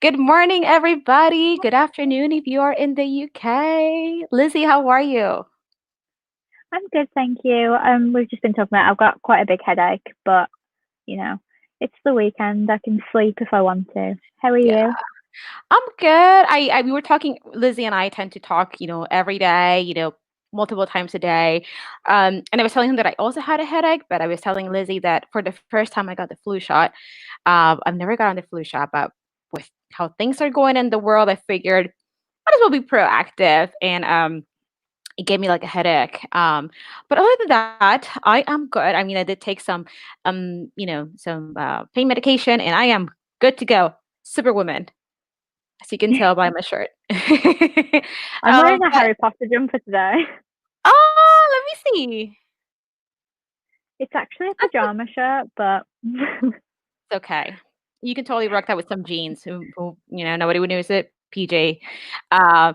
Good morning, everybody. Good afternoon if you are in the UK. Lizzie, how are you? I'm good, thank you. We've just been talking about I've got quite a big headache, but you know, it's the weekend. I can sleep if I want to. How are Yeah, you? I'm good. I we were talking. Lizzie and I tend to talk, every day, multiple times a day. And I was telling him that I also had a headache, but I was telling Lizzie that for the first time I got the flu shot. I've never gotten the flu shot, but with how things are going in the world, I figured might as well be proactive and it gave me like a headache. But other than that, I am good. I mean, I did take some pain medication, and I am good to go. Superwoman, as you can tell by my shirt. I'm wearing a But Harry Potter jumper today. oh, let me see. It's actually a That's pajama shirt, but okay. You can totally rock that with some jeans. Who nobody would notice it. PJ. Uh,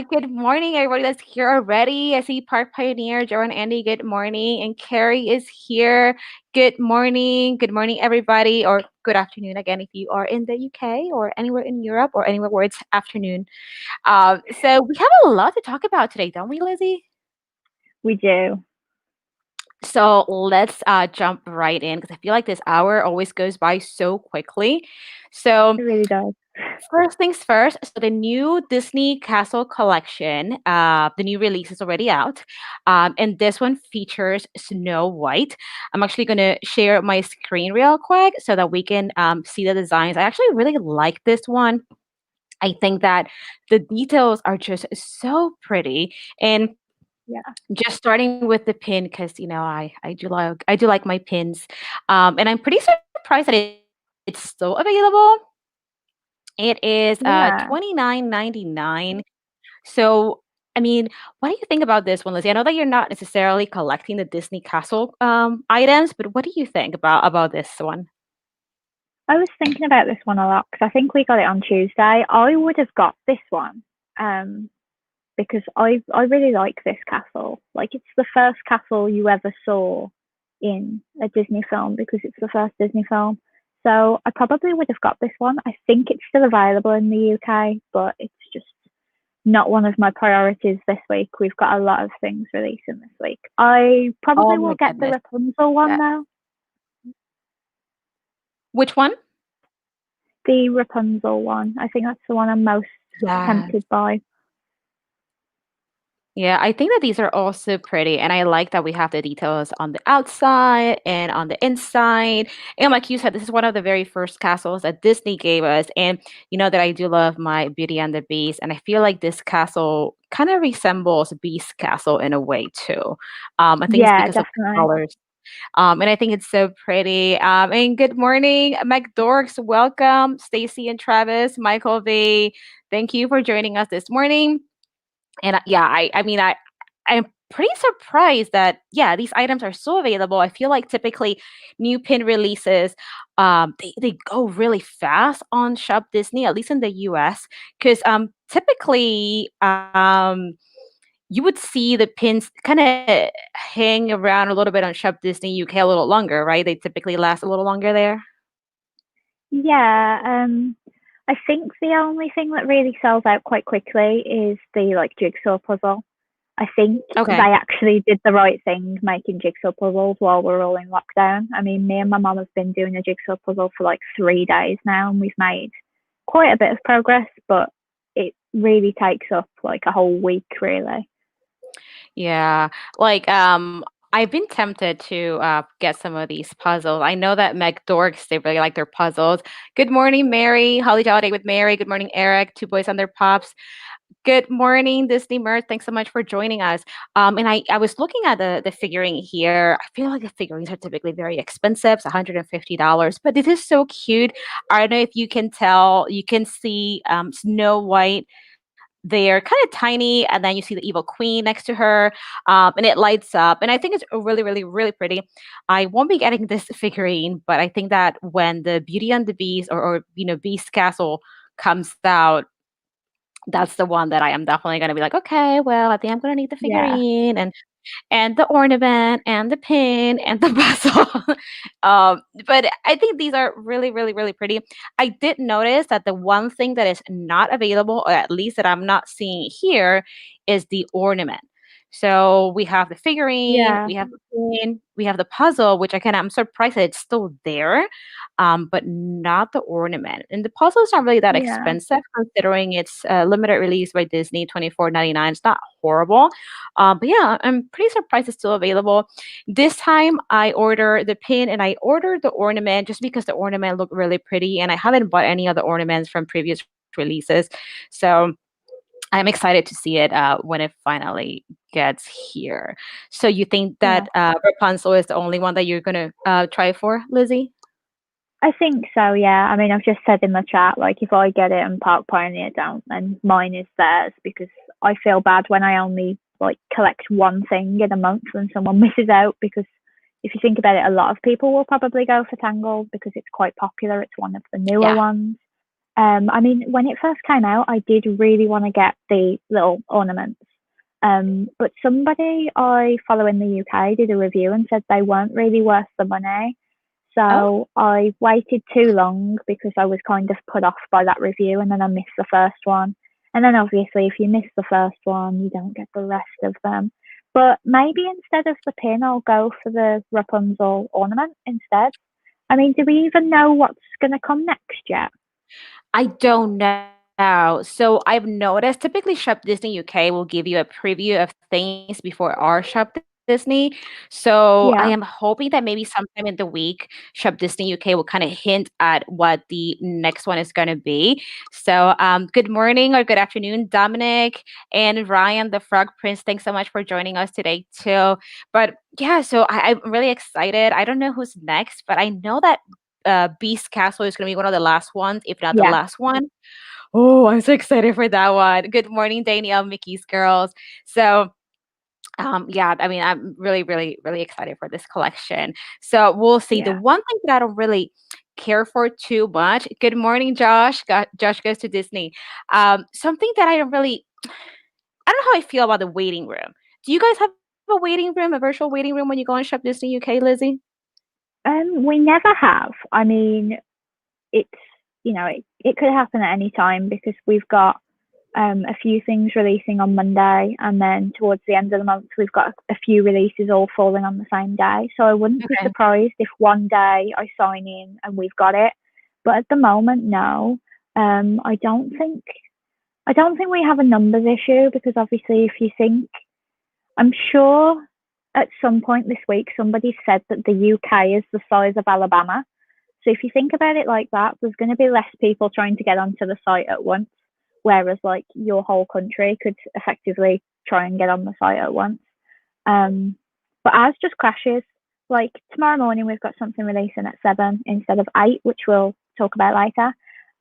good morning, everybody that's here already. I see Park Pioneer, Joe and Andy. Good morning, and Carrie is here. Good morning. Good morning, everybody, or good afternoon again if you are in the UK or anywhere in Europe or anywhere where it's afternoon. So we have a lot to talk about today, don't we, Lizzie? we do. So let's jump right in because I feel like this hour always goes by so quickly. So It really does. first things first. So the new Disney Castle collection, the new release is already out, and this one features Snow White. I'm actually going to share my screen real quick so that we can see the designs. I actually really like this one. I think that the details are just so pretty, and Yeah. just starting with the pin because I do like my pins, and I'm pretty surprised that it's still available. It is Yeah. 29.99. So, I mean, what do you think about this one, Lizzie? I know that you're not necessarily collecting the Disney Castle items, but what do you think about this one? I was thinking about this one a lot because I think we got it on Tuesday. I would have got this one, um, because I really like this castle. Like it's the first castle you ever saw in a Disney film because it's the first Disney film. So I probably would have got this one. I think it's still available in the UK, but it's just not one of my priorities this week. We've got a lot of things releasing this week. I Oh probably will my get the goodness. Rapunzel one Yeah. though. Which one? The Rapunzel one. I think that's the one I'm most Yeah. tempted by. Yeah, I think that these are all so pretty, and I like that we have the details on the outside and on the inside. And like you said, this is one of the very first castles that Disney gave us. And you know that I do love my Beauty and the Beast, and I feel like this castle kind of resembles Beast Castle in a way too. I think it's Yeah, because of the definitely. colors. And I think it's so pretty. And good morning, McDorks. Welcome, Stacy and Travis, Michael V. Thank you for joining us this morning. And yeah, I'm pretty surprised that yeah, these items are so available. I feel like typically new pin releases, they go really fast on Shop Disney, at least in the US, because typically you would see the pins kind of hang around a little bit on Shop Disney UK a little longer, right? They typically last a little longer there. Yeah, I think the only thing that really sells out quite quickly is the like jigsaw puzzle. I think they Okay. actually did the right thing making jigsaw puzzles while we're all in lockdown. I mean, me and my mum have been doing a jigsaw puzzle for like 3 days now, and we've made quite a bit of progress, but it really takes up like a whole week, really. Yeah, like, I've been tempted to, get some of these puzzles. I know that McDorks, they really like their puzzles. Good morning, Mary. Holly Holiday with Mary. Good morning, Eric. Two boys on their pops. Good morning, Disney Mirth. Thanks so much for joining us. And I was looking at the figurine here. I feel like the figurines are typically very expensive, it's $150, but this is so cute. I don't know if you can tell. You can see Snow White. They're kind of tiny, and then you see the evil queen next to her, and it lights up. And I think it's really, really, really pretty. I won't be getting this figurine, but I think that when the Beauty and the Beast or Beast Castle comes out, that's the one that I am definitely going to be like, okay, well, I think I'm going to need the Yeah. figurine. And and the ornament and the pin and the puzzle. But I think these are really, really, really pretty. I did notice that the one thing that is not available, or at least that I'm not seeing here, is the ornament. So we have the figurine, Yeah, we have the pin, we have the puzzle, which I'm surprised that it's still there, but not the ornament. And the puzzle is not really that yeah, expensive considering it's limited release by Disney, 24.99. It's not horrible. But yeah, I'm pretty surprised it's still available. This time I ordered the pin and I ordered the ornament just because the ornament looked really pretty and I haven't bought any other ornaments from previous releases. So I'm excited to see it when it finally gets here. So you think yeah. that Rapunzel is the only one that you're gonna try for, Lizzie? I think so, yeah. I mean, I've just said in the chat, like, if I get it and Park Pioneer don't, then mine is theirs because I feel bad when I only, like, collect one thing in a month and someone misses out because if you think about it, a lot of people will probably go for Tangled because it's quite popular. It's one of the newer Yeah. ones. I mean, when it first came out, I did really want to get the little ornaments. But somebody I follow in the UK did a review and said they weren't really worth the money. Oh, So I waited too long because I was kind of put off by that review and then I missed the first one. And then obviously, if you miss the first one, you don't get the rest of them. But maybe instead of the pin, I'll go for the Rapunzel ornament instead. I mean, do we even know what's going to come next yet? I don't know. So I've noticed typically Shop Disney UK will give you a preview of things before our Shop Disney. So I Yeah, am hoping that maybe sometime in the week, Shop Disney UK will kind of hint at what the next one is going to be. So good morning or good afternoon, Dominic and Ryan, the Frog Prince. Thanks so much for joining us today too. But yeah, so I'm really excited. I don't know who's next, but I know that Beast Castle is going to be one of the last ones, if not the yeah. last one. Oh, I'm so excited for that one. Good morning, Danielle, Mickey's girls. So, yeah, I mean, I'm really, really, really excited for this collection. So we'll see. The Yeah. one thing that I don't really care for too much. Good morning, Josh. Josh goes to Disney. Something that I don't really, I don't know how I feel about the waiting room. Do you guys have a waiting room, a virtual waiting room when you go and shop Disney UK, Lizzie? We never have. I mean, it's it could happen at any time because we've got a few things releasing on Monday, and then towards the end of the month we've got a few releases all falling on the same day. So I wouldn't be Okay. surprised if one day I sign in and we've got it. But at the moment, no. I don't think we have a numbers issue because obviously, if you think, I'm sure at some point this week somebody said that the UK is the size of Alabama. So if you think about it like that, there's going to be less people trying to get onto the site at once, whereas like your whole country could effectively try and get on the site at once. Um, but ours just crashes. Like tomorrow morning, we've got something releasing at 7 instead of 8, which we'll talk about later.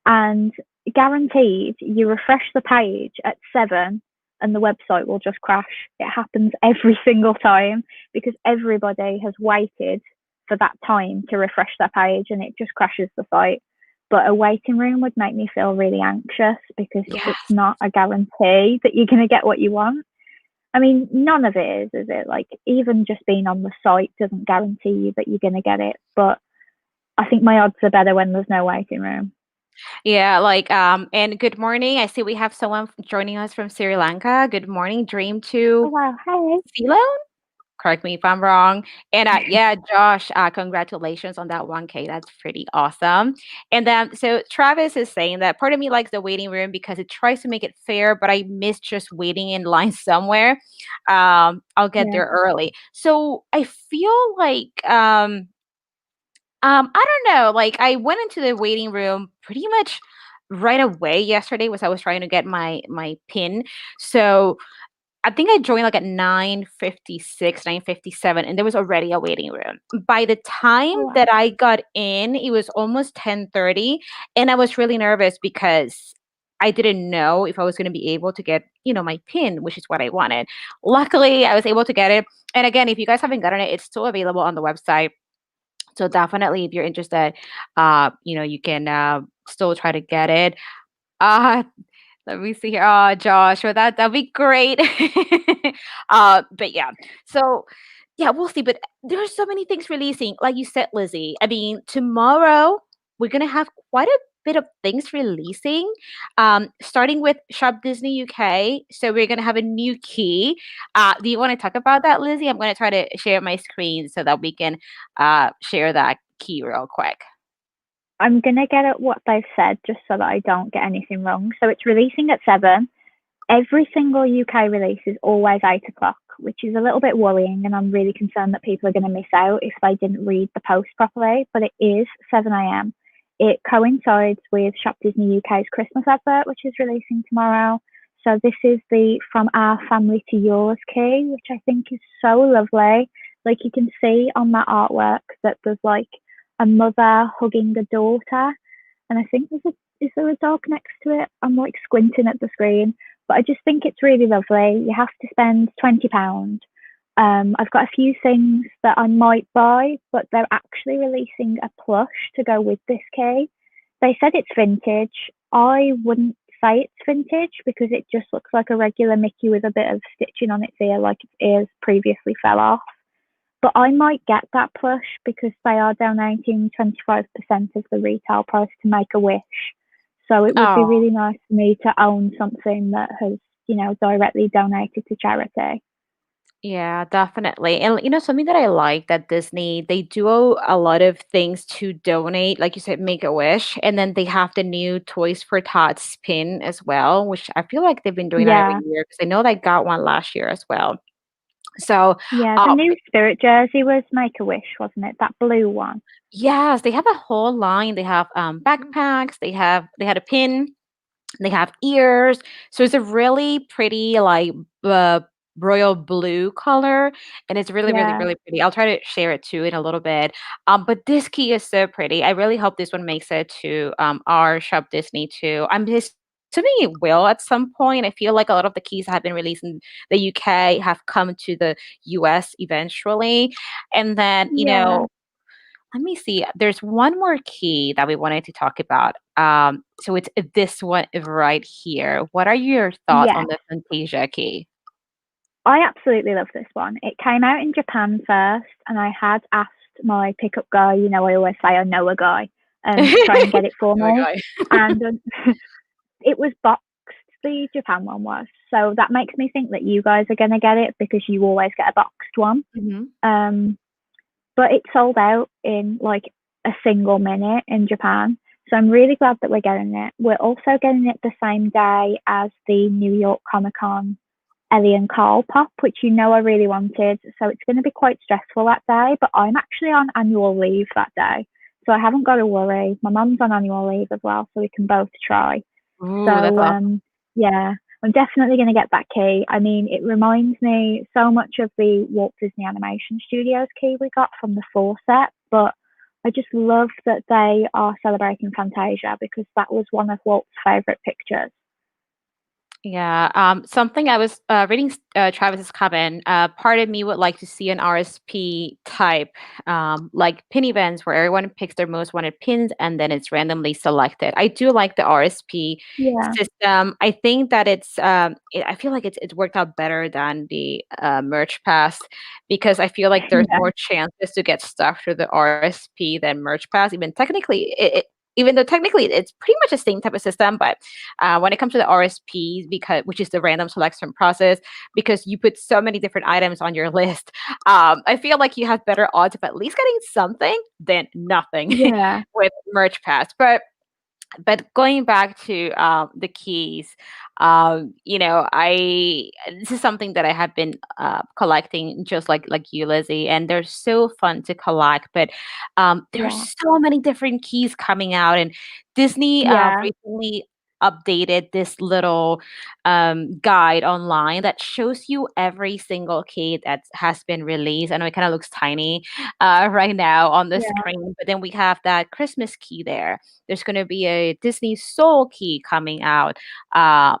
And guaranteed, you refresh the page at 7 and the website will just crash. It happens every single time because everybody has waited for that time to refresh their page and it just crashes the site. But a waiting room would make me feel really anxious because it's Yes. not a guarantee that you're going to get what you want. I mean, none of it is it? Like, even just being on the site doesn't guarantee you that you're going to get it. But I think my odds are better when there's no waiting room. Yeah, like, and good morning. I see we have someone joining us from Sri Lanka. Good morning, Dream Oh, to wow. Hey. Ceylon. Correct me if I'm wrong. And yeah, Josh, congratulations on that 1K. That's pretty awesome. And then, so Travis is saying that part of me likes the waiting room because it tries to make it fair, but I miss just waiting in line somewhere. I'll get Yeah. there early. So I feel like, I don't know. Like I went into the waiting room pretty much right away yesterday was I was trying to get my pin. So I think I joined like at 9:56, 9:57, and there was already a waiting room. By the time Oh, wow. that I got in, it was almost 10:30, and I was really nervous because I didn't know if I was going to be able to get, my pin, which is what I wanted. Luckily, I was able to get it. And again, if you guys haven't gotten it, it's still available on the website. So definitely, if you're interested, you can still try to get it. Uh, Let me see here. Oh, Josh, well, that'd be great. But yeah, so yeah, we'll see. But there are so many things releasing, like you said, Lizzie. I mean, tomorrow we're gonna have quite a bit of things releasing. Starting with Shop Disney UK. So we're gonna have a new key. Do you want to talk about that, Lizzie? I'm gonna try to share my screen so that we can share that key real quick. I'm gonna get at what they've said just so that I don't get anything wrong. So it's releasing at 7. Every single UK release is always 8 o'clock, which is a little bit worrying, and I'm really concerned that people are going to miss out if they didn't read the post properly. But it is 7 a.m. It coincides with Shop Disney UK's Christmas advert, which is releasing tomorrow. So this is the From Our Family to Yours key, which I think is so lovely. Like you can see on that artwork that there's like a mother hugging a daughter, and I think is there a dog next to it? I'm like squinting at the screen, but I just think it's really lovely. You have to spend £20. I've got a few things that I might buy, but they're actually releasing a plush to go with this key. They said it's vintage. I wouldn't say it's vintage because it just looks like a regular Mickey with a bit of stitching on its ear, like its ears previously fell off. But I might get that plush because they are donating 25% of the retail price to Make a Wish. So it would be Oh. really nice for me to own something that has, directly donated to charity. Yeah, definitely. And something that I like that Disney, they do a lot of things to donate, like you said, make a wish, and then they have the new Toys for Tots pin as well, which I feel like they've been doing that every Yeah, year because I know they got one last year as well. So, yeah. The uh, new Spirit jersey was Make a Wish, wasn't it? That blue one. yes, they have a whole line. They have backpacks. They had a pin. They have ears. So it's a really pretty, like, uh, royal blue color, and it's really, really, Yeah, really pretty. I'll try to share it too in a little bit. But this key is so pretty. I really hope this one makes it to our Shop Disney too. I'm just assuming it will at some point. I feel like a lot of the keys that have been released in the UK have come to the US eventually. And then, yeah, let me see. There's one more key that we wanted to talk about. So it's this one right here. What are your thoughts yeah. on the Fantasia key? I absolutely love this one. It came out in Japan first, and I had asked my pickup guy, I always say I know a guy, to try and get it for There we me. go. And it was boxed, the Japan one was. So that makes me think that you guys are going to get it because you always get a boxed one. Mhm. Um, but it sold out in like a single minute in Japan. So I'm really glad that we're getting it. We're also getting it the same day as the New York Comic Con Ellie and Carl pop, which I really wanted. So it's going to be quite stressful that day, but I'm actually on annual leave that day. So I haven't got to worry. My mum's on annual leave as well, so we can both try. Ooh, that's So awesome. yeah, I'm definitely going to get that key. I mean, it reminds me so much of the Walt Disney Animation Studios key we got from the 4 set, but I just love that they are celebrating Fantasia because that was one of Walt's favorite pictures. Yeah, something I was reading Travis's comment. Part of me would like to see an RSP type, like pin events where everyone picks their most wanted pins and then it's randomly selected. I do like the RSP Yeah, system. I think that I feel like it's worked out better than the merch pass because I feel like there's yeah, more chances to get stuff through the RSP than merch pass. Even though technically it's pretty much the same type of system, but when it comes to the RSPs, because which is the random selection process, because you put so many different items on your list, I feel like you have better odds of at least getting something than nothing yeah, with Merch Pass. But going back to the keys, I this is something that I have been collecting, just like you, Lizzie, and they're so fun to collect. But there are yeah, so many different keys coming out, and Disney yeah, recently updated this little guide online that shows you every single key that has been released. I know it kind of looks tiny right now on the yeah, screen, but then we have that Christmas key there. There's going to be a Disney Soul key coming out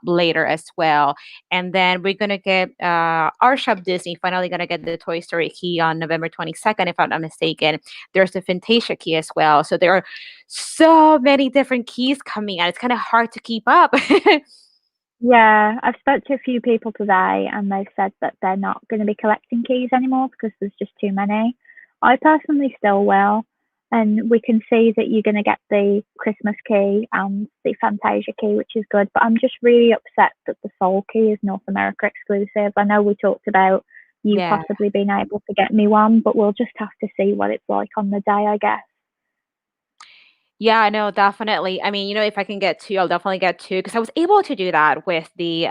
later as well. And then we're going to get our Shop Disney finally going to get the Toy Story key on November 22nd, if I'm not mistaken. There's the Fantasia key as well. So there are so many different keys coming out. It's kind of hard to keep up. Yeah, I've spoke to a few people today, and they've said that they're not going to be collecting keys anymore because there's just too many. I personally still will, and we can see that you're going to get the Christmas key and the Fantasia key, which is good. But I'm just really upset that the Soul key is North America exclusive. I know we talked about you Yeah. possibly being able to get me one, but we'll just have to see what it's like on the day, I guess. Yeah, no, definitely. I mean, if I can get two, I'll definitely get two because I was able to do that with the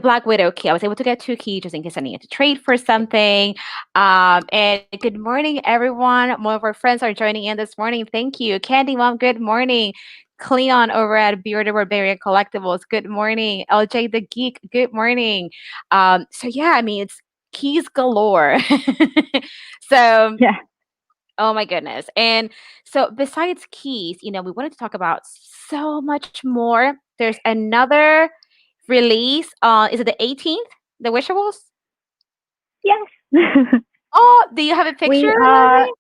Black Widow key. I was able to get two keys just in case I needed to trade for something. And good morning, everyone. More of our friends are joining in this morning. Thank you. Candy Mom, good morning. Cleon over at Bearded Barbarian Collectibles, good morning. LJ the Geek, good morning. So yeah, I mean, it's keys galore. So Yeah. oh my goodness. And so besides keys, we wanted to talk about so much more. There's another release is it the 18th? The Wishables? Yes. Oh, do you have a picture, We are Lizzie?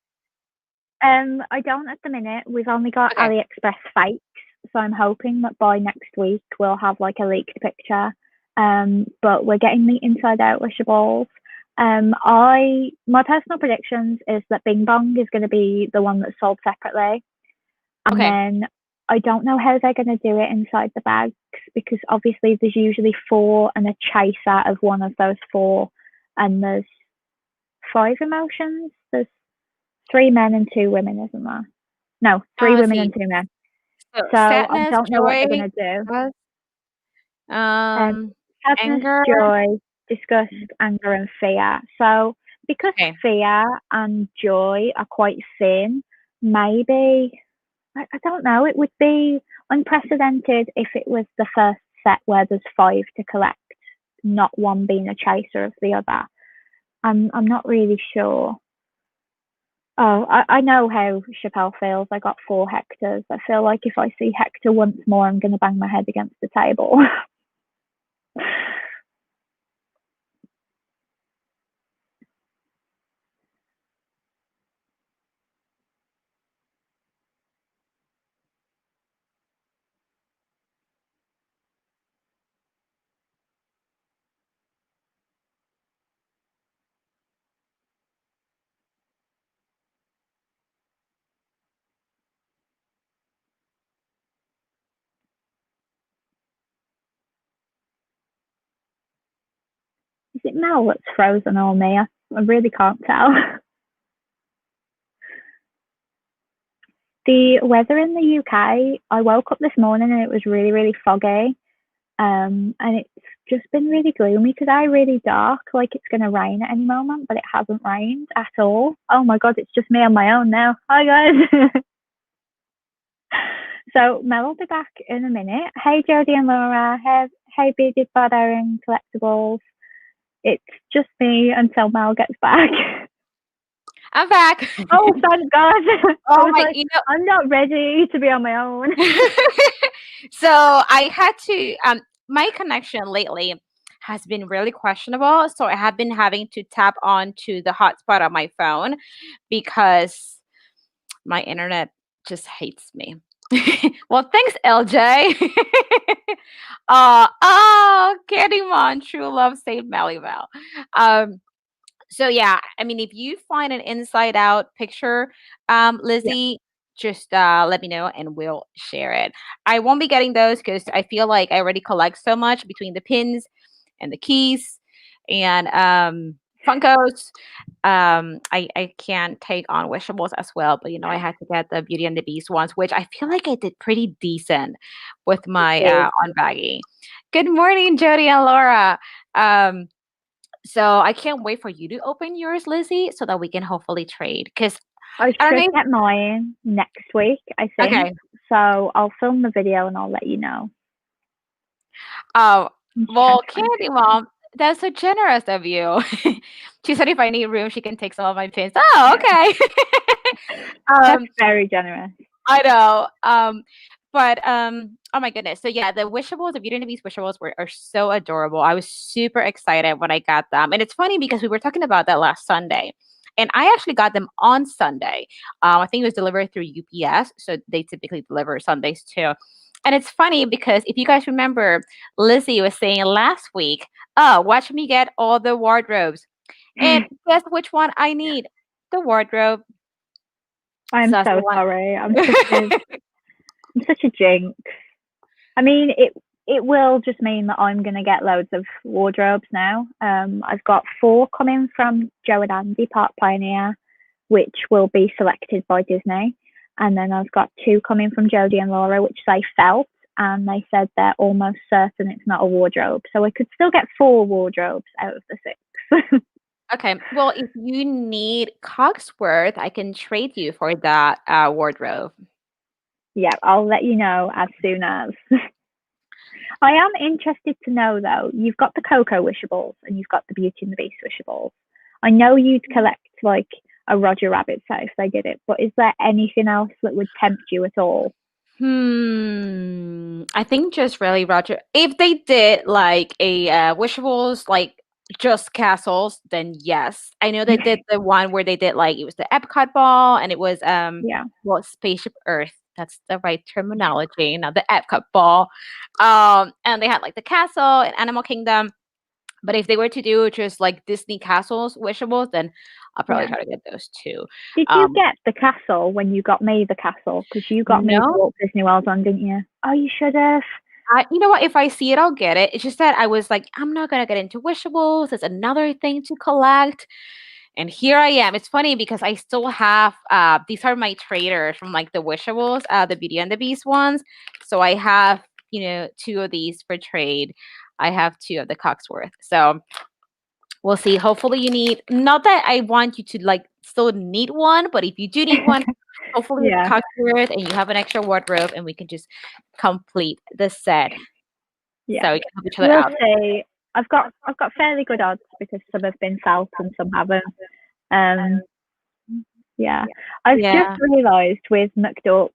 I don't at the minute. We've only got Okay. AliExpress fakes, so I'm hoping that by next week we'll have like a leaked picture. But we're getting the inside out Wishables. I my personal predictions is that Bing Bong is going to be the one that's sold separately, and Okay. then I don't know how they're going to do it inside the bags because obviously there's usually four and a chaser of one of those four, and there's five emotions. There's three men and two women, isn't there? No, three Let's women see. and two men. So So I sadness, don't know what they're joy, gonna do. disgust, Um, sadness, anger. joy, disgust, anger, and fear. So because Okay. fear and joy are quite thin, maybe I don't know. It would be unprecedented if it was the first set where there's five to collect, not one being a chaser of the other. I'm not really sure. Oh, I know how Chappelle feels. I got four Hectors. I feel like if I see Hector once more, I'm going to bang my head against the table. Is it Mel that's frozen or me? I really can't tell. The weather in the UK, I woke up this morning and it was really, really foggy. And it's just been really gloomy today, really dark, like it's going to rain at any moment, but it hasn't rained at all. Oh my God, it's just me on my own now. Hi, guys. So Mel will be back in a minute. Hey, Jodie and Laura. Hey, Bearded Barbarian Collectibles. It's just me until Mel gets back. I'm back. Oh, thank God. I Oh was my, like, I'm not ready to be on my own. so I had to my connection lately has been really questionable. So I have been having to tap onto the hotspot on my phone because my internet just hates me. Well, thanks, LJ. Candymon, true love saved MellyMel. Um, so yeah, I mean, if you find an inside out picture, Yeah. Lizzie, just let me know and we'll share it. I won't be getting those because I feel like I already collect so much between the pins and the keys and Funkos. I can take on Wishables as well, but I had to get the Beauty and the Beast ones, which I feel like I did pretty decent with my You. on baggy. Good morning, Jody and Laura. Um, so I can't wait for you to open yours, Lizzie, so that we can hopefully trade. Because I I don't should know. get mine next week, I think. Okay. So I'll film the video and I'll let you know. Oh, I'm just trying well, to find Candy it. Mom, that's so generous of you. She said if I need room, she can take some of my pins. Oh, okay. That's um, very generous. I know. But oh my goodness. So yeah, the Wishables, the Beauty and the Beast Wishables are so adorable. I was super excited when I got them. And it's funny because we were talking about that last Sunday. And I actually got them on Sunday. I think it was delivered through UPS. So they typically deliver Sundays too. And it's funny because if you guys remember, Lizzie was saying last week, "Oh, watch me get all the wardrobes." And guess which one I need? The wardrobe. I'm So that's the so one. sorry. I'm such a jinx. I mean, it will just mean that I'm gonna get loads of wardrobes now. I've got 4 coming from Joe and Andy Park Pioneer, which will be selected by Disney, and then I've got 2 coming from Jodie and Laura, which they felt, and they said they're almost certain it's not a wardrobe. So I could still get 4 wardrobes out of the 6. Okay. Well, if you need Cogsworth, I can trade you for that wardrobe. Yeah, I'll let you know as soon as. I am interested to know though. You've got the Coco Wishables and you've got the Beauty and the Beast Wishables. I know you'd collect like a Roger Rabbit set if they did it, but is there anything else that would tempt you at all? I think just really Roger. If they did like a Wishables, like just castles, then yes. I know they did the one where they did like it was the Epcot ball and it was Yeah, well Spaceship Earth. That's the right terminology, not the Epcot ball. And they had like the castle and Animal Kingdom. But if they were to do just like Disney castles, Wishables, then I'll probably yeah. try to get those too. Did you Um, get the castle when you got me the castle? Because you got me the no, Walt Disney World one, didn't you? Oh, you should have. you know what? If I see it, I'll get it. It's just that I was like, I'm not gonna get into Wishables. It's another thing to collect. And here I am. It's funny because I still have these are my traders from like the Wishables, the Beauty and the Beast ones. So I have, 2 of these for trade. I have 2 of the Cogsworth. So we'll see. Hopefully you need not that I want you to like still need one, but if you do need one, hopefully it's Yeah, Cogsworth and you have an extra wardrobe and we can just complete the set. yeah. So we can help each other We'll out. see. I've got fairly good odds because some have been felt and some haven't. Um, yeah. I've just Yeah. realised with McDuck's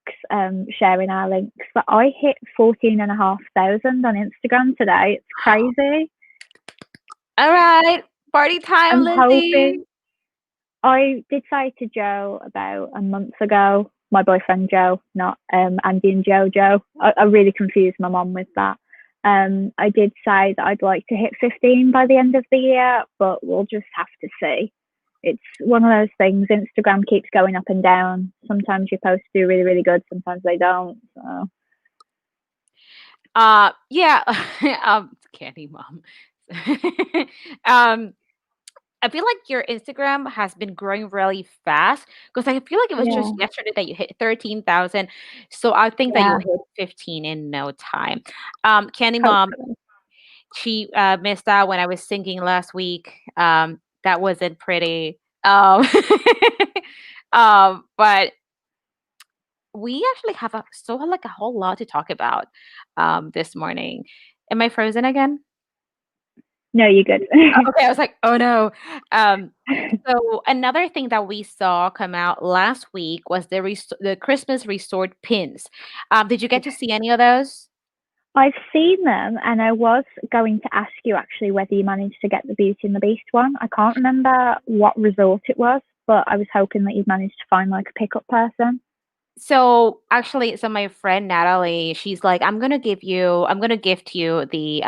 sharing our links that I hit 14,500 on Instagram today. It's crazy. All right. Party time, I'm Lizzie. hoping I did say to Joe about a month ago, my boyfriend Joe, not Andy and Joe. I really confused my mom with that. I did say that I'd like to hit 15 by the end of the year, but we'll just have to see. It's one of those things. Instagram keeps going up and down. Sometimes your posts do really, really good. Sometimes they don't. So Yeah. Candy mom. um, I feel like your Instagram has been growing really fast because I feel like it was just yeah, yesterday that you hit 13,000. So I think that yeah. you'll hit 15 in no time. Candy Mom, Hopefully, she missed out when I was singing last week. That wasn't pretty. Um, but we actually have still have like a whole lot to talk about this morning. Am I frozen again? no, you're good. Okay, I was like, "Oh, no." Um, so another thing that we saw come out last week was the Christmas resort pins. Did you get to see any of those? I've seen them, and I was going to ask you actually whether you managed to get the Beauty and the Beast one. I can't remember what resort it was, but I was hoping that you'd managed to find like a pickup person. So actually, so my friend Natalie, she's like, I'm gonna gift you the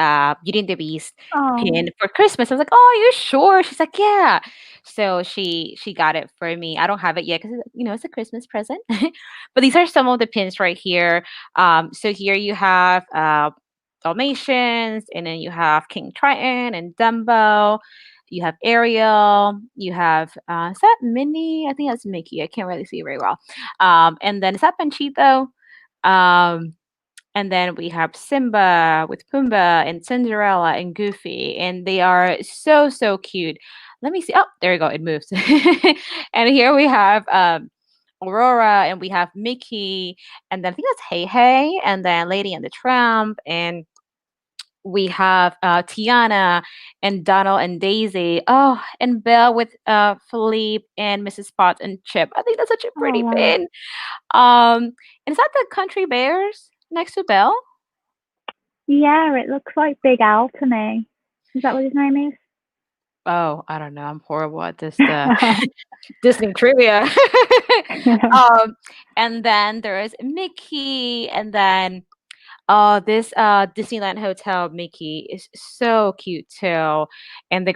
Beauty and the Beast Oh, pin for Christmas. I was like, oh, are you sure? She's like, yeah. So she got it for me. I don't have it yet because it's a Christmas present. But these are some of the pins right here. So here you have Dalmatians, and then you have King Triton and Dumbo. You have Ariel. You have is that Minnie? I think that's Mickey. I can't really see very well. And then is that Panchito? Um, and then we have Simba with Pumbaa and Cinderella and Goofy, and they are so so cute. Let me see. Oh, there you go. It moves. And here we have Aurora, and we have Mickey, and then I think that's Hey Hey, and then Lady and the Tramp, and we have Tiana and Donald and Daisy. Oh, and Belle with Philippe and Mrs. Potts and Chip. I think that's such a oh pretty wow. pin. And is that the Country Bears next to Belle? Yeah, it looks like Big Al to me. Is that what his name Oh, I don't know. I'm horrible at this is? Disney trivia. um, and then there is Mickey, and then Oh, this Disneyland Hotel Mickey is so cute too. And the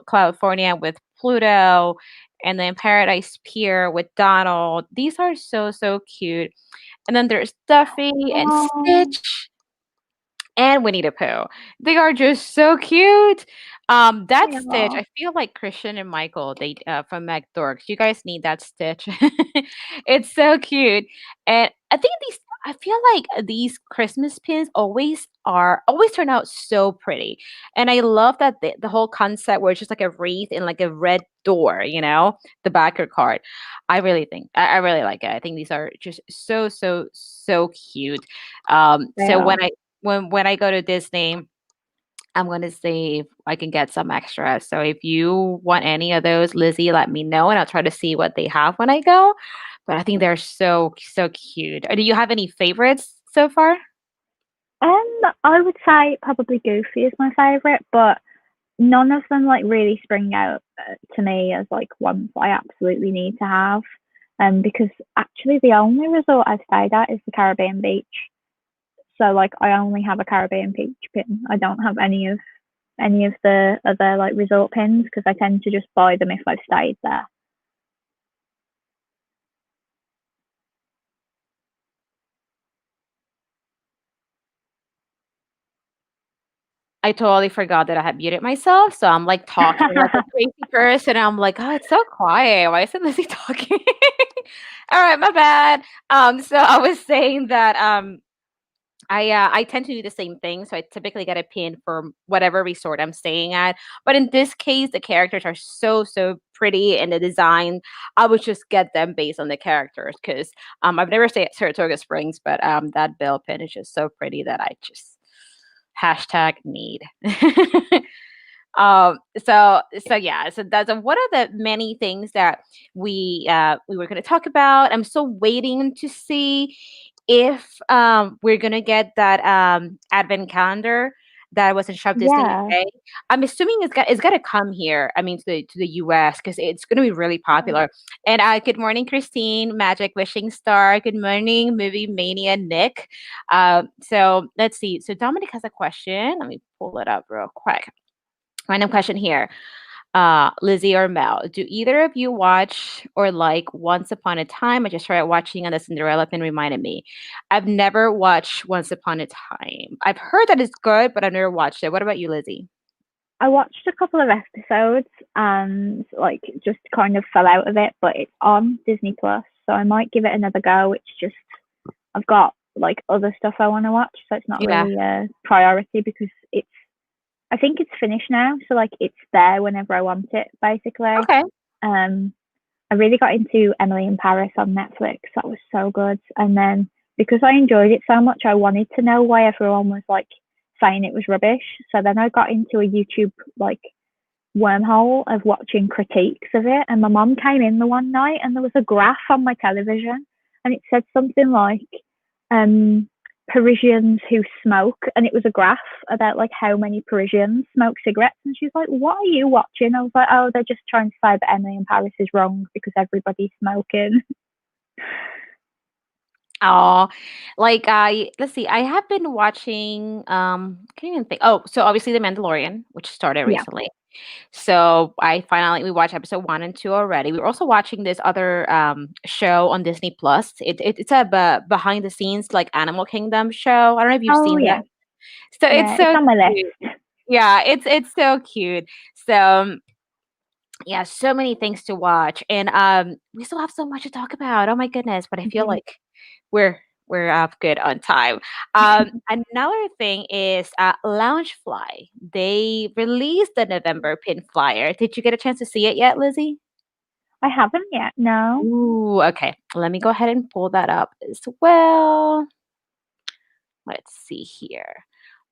California with Pluto and then Paradise Pier with Donald. These are so, so cute. And then there's Duffy and Oh, Stitch and Winnie the Pooh. They are just so cute. That Stitch, yeah, I feel like Christian and Michael, they from McDorks. You guys need that Stitch. It's so cute, and I think these. I feel like these Christmas pins always turn out so pretty, and I love that the whole concept where it's just like a wreath and like a red door. The backer card. I really like it. I think these are just so so so cute. they So are. when I go to Disney, I'm gonna see if I can get some extras. So if you want any of those, Lizzie, let me know, and I'll try to see what they have when I go. But I think they're so so cute. Do you have any favorites so far? I would say probably Goofy is my favorite, but none of them like really spring out to me as like ones I absolutely need to have. Because actually the only resort I've stayed at is the Caribbean beach. So like I only have a Caribbean beach pin. I don't have any of the other like resort pins because I tend to just buy them if I've stayed there. I totally forgot that I had muted myself, so I'm like talking like a crazy person. And I'm like, oh, it's so quiet. Why isn't Lizzie talking? All right, my bad. So I was saying that I tend to do the same thing, so I typically get a pin for whatever resort I'm staying at. But in this case, the characters are so so pretty, and the design I would just get them based on the characters because I've never stayed at Saratoga Springs, but that bell pin is just so pretty that I just hashtag need. So that's one of the many things that we were going to talk about. I'm still waiting to see if we're gonna get that advent calendar that was in Shop Disney Yeah. UK. I'm assuming it's gotta come here. I mean, to the US because it's gonna be really popular. And good morning, Christine, Magic Wishing Star. Good morning, Movie Mania Nick. So let's see. So Dominic has a question. Let me pull it up real quick. Random question here. Lizzie or Mel, do either of you watch or like Once Upon a Time? I just started watching and the Cinderella pin reminded me. I've never watched Once Upon a Time. I've heard that it's good, but I've never watched it. What about you, Lizzie? I watched a couple of episodes and like just kind of fell out of it, but it's on Disney Plus, so I might give it another go. It's just I've got like other stuff I want to watch, so it's not Yeah. really a priority because it's I think it's finished now, so like it's there whenever I want it, basically. Okay. Um, I really got into Emily in Paris on Netflix. That was so good. And then because I enjoyed it so much, I wanted to know why everyone was like saying it was rubbish. So then I got into a YouTube like wormhole of watching critiques of it. And my mom came in the one night and there was a graph on my television and it said something like um, Parisians who smoke. And it was a graph about like how many Parisians smoke cigarettes. And she's like, what are you watching? I was like, oh, they're just trying to say that Emily in Paris is wrong because everybody's smoking. Oh, like let's see. I have been watching can't even think. Oh, so obviously The Mandalorian, which started Yeah. recently. So we watched episode 1 and 2 already. We were also watching this other show on Disney Plus. It's a behind the scenes like Animal Kingdom show. I don't know if you've Oh, seen that. yeah. So it's Yeah. It's so on my cute. list. Yeah, it's so cute. So yeah, so many things to watch, and we still have so much to talk about. Oh my goodness, but I feel Yeah. like we're good on time. Another thing is Loungefly. They released the November pin flyer. Did you get a chance to see it yet, Lizzie? I haven't yet. No. Ooh, okay. Let me go ahead and pull that up as well. Let's see here.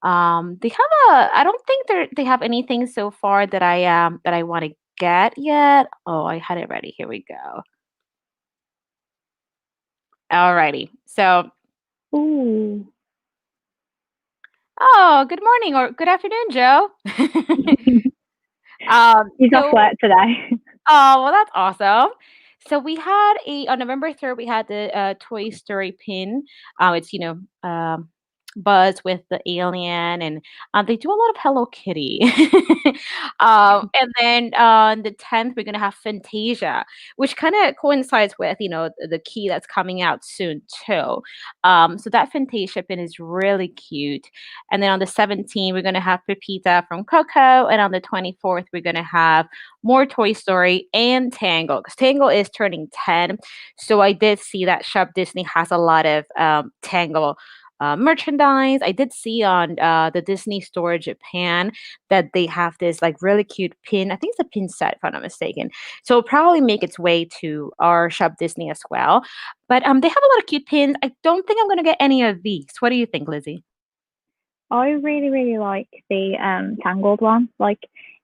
They have I don't think they have anything so far that I want to get yet. Oh, I had it ready. Here we go. Alrighty. So, Ooh. oh, good morning or good afternoon, Joe. He's off So, work today. oh, well, that's awesome. So we had on November 3rd, we had the Toy Story pin. It's Buzz with the alien, and they do a lot of Hello Kitty. And then on the 10th, we're gonna have Fantasia, which kind of coincides with the key that's coming out soon too. So that Fantasia pin is really cute. And then on the 17th, we're gonna have Pepita from Coco, and on the 24th, we're gonna have more Toy Story and Tangle, because Tangle is turning 10. So I did see that Shop Disney has a lot of Tangle merchandise. I did see on the Disney Store Japan that they have this like really cute pin. I think it's a pin set, if I'm not mistaken. So it'll probably make its way to our Shop Disney as well. But they have a lot of cute pins. I don't think I'm gonna get any of these. What do you think, Lizzie? I really, really like the Tangled one. Like,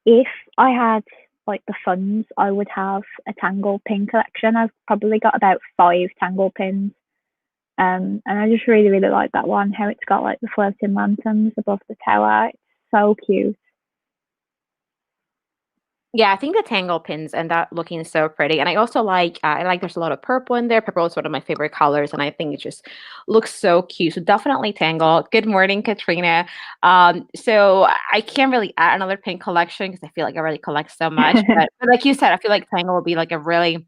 if I had like the funds, I would have a Tangled pin collection. I've probably got about 5 Tangled pins. And I just really, really like that one. How it's got like the floating lanterns above the tower. It's so cute. Yeah, I think the tangle pins and that looking so pretty. And I also like I like there's a lot of purple in there. Purple is one of my favorite colors, and I think it just looks so cute. So definitely tangle. Good morning, Katrina. So I can't really add another pin collection because I feel like I already collect so much. But like you said, I feel like tangle will be like a really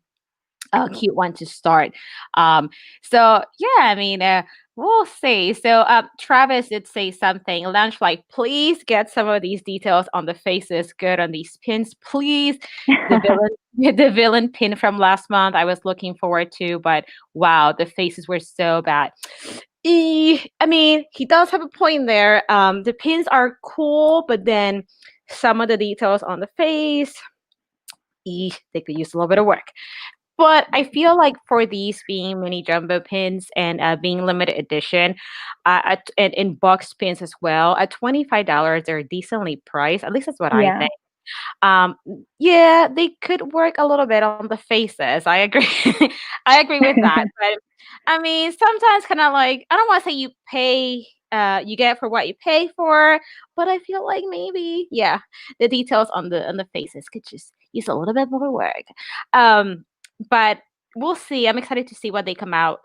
cute one to start. So yeah, I mean, we'll see. So Travis did say something. Lunch, like, please get some of these details on the faces good on these pins, please. The villain, the villain pin from last month, I was looking forward to, but wow, the faces were so bad. I mean, he does have a point there. The pins are cool, but then some of the details on the face, they could use a little bit of work. But I feel like for these being mini jumbo pins and being limited edition, and in box pins as well, at $25, they're decently priced. At least that's what I Yeah. think. Yeah, they could work a little bit on the faces. I agree. I agree with that. But I mean, sometimes kind of like I don't want to say you get for what you pay for, but I feel like maybe yeah, the details on the faces could just use a little bit more work. But we'll see. I'm excited to see what they come out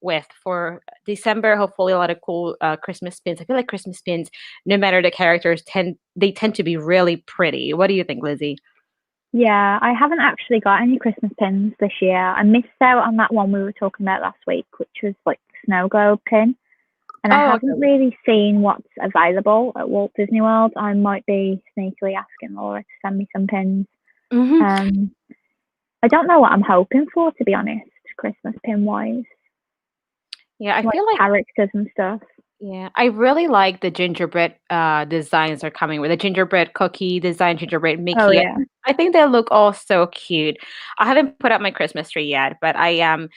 with for December. Hopefully, a lot of cool Christmas pins. I feel like Christmas pins, no matter the characters, tend to be really pretty. What do you think, Lizzie? Yeah, I haven't actually got any Christmas pins this year. I missed out on that one we were talking about last week, which was like the snow globe pin. And I Oh, haven't okay. really seen what's available at Walt Disney World. I might be sneakily asking Laura to send me some pins. Hmm. Um, I don't know what I'm hoping for, to be honest, Christmas pin wise, Yeah, I like feel like characters and stuff. yeah, I really like the gingerbread designs are coming with the gingerbread cookie design, gingerbread Oh Mickey. yeah, I think they look all so cute. I haven't put up my Christmas tree yet, but I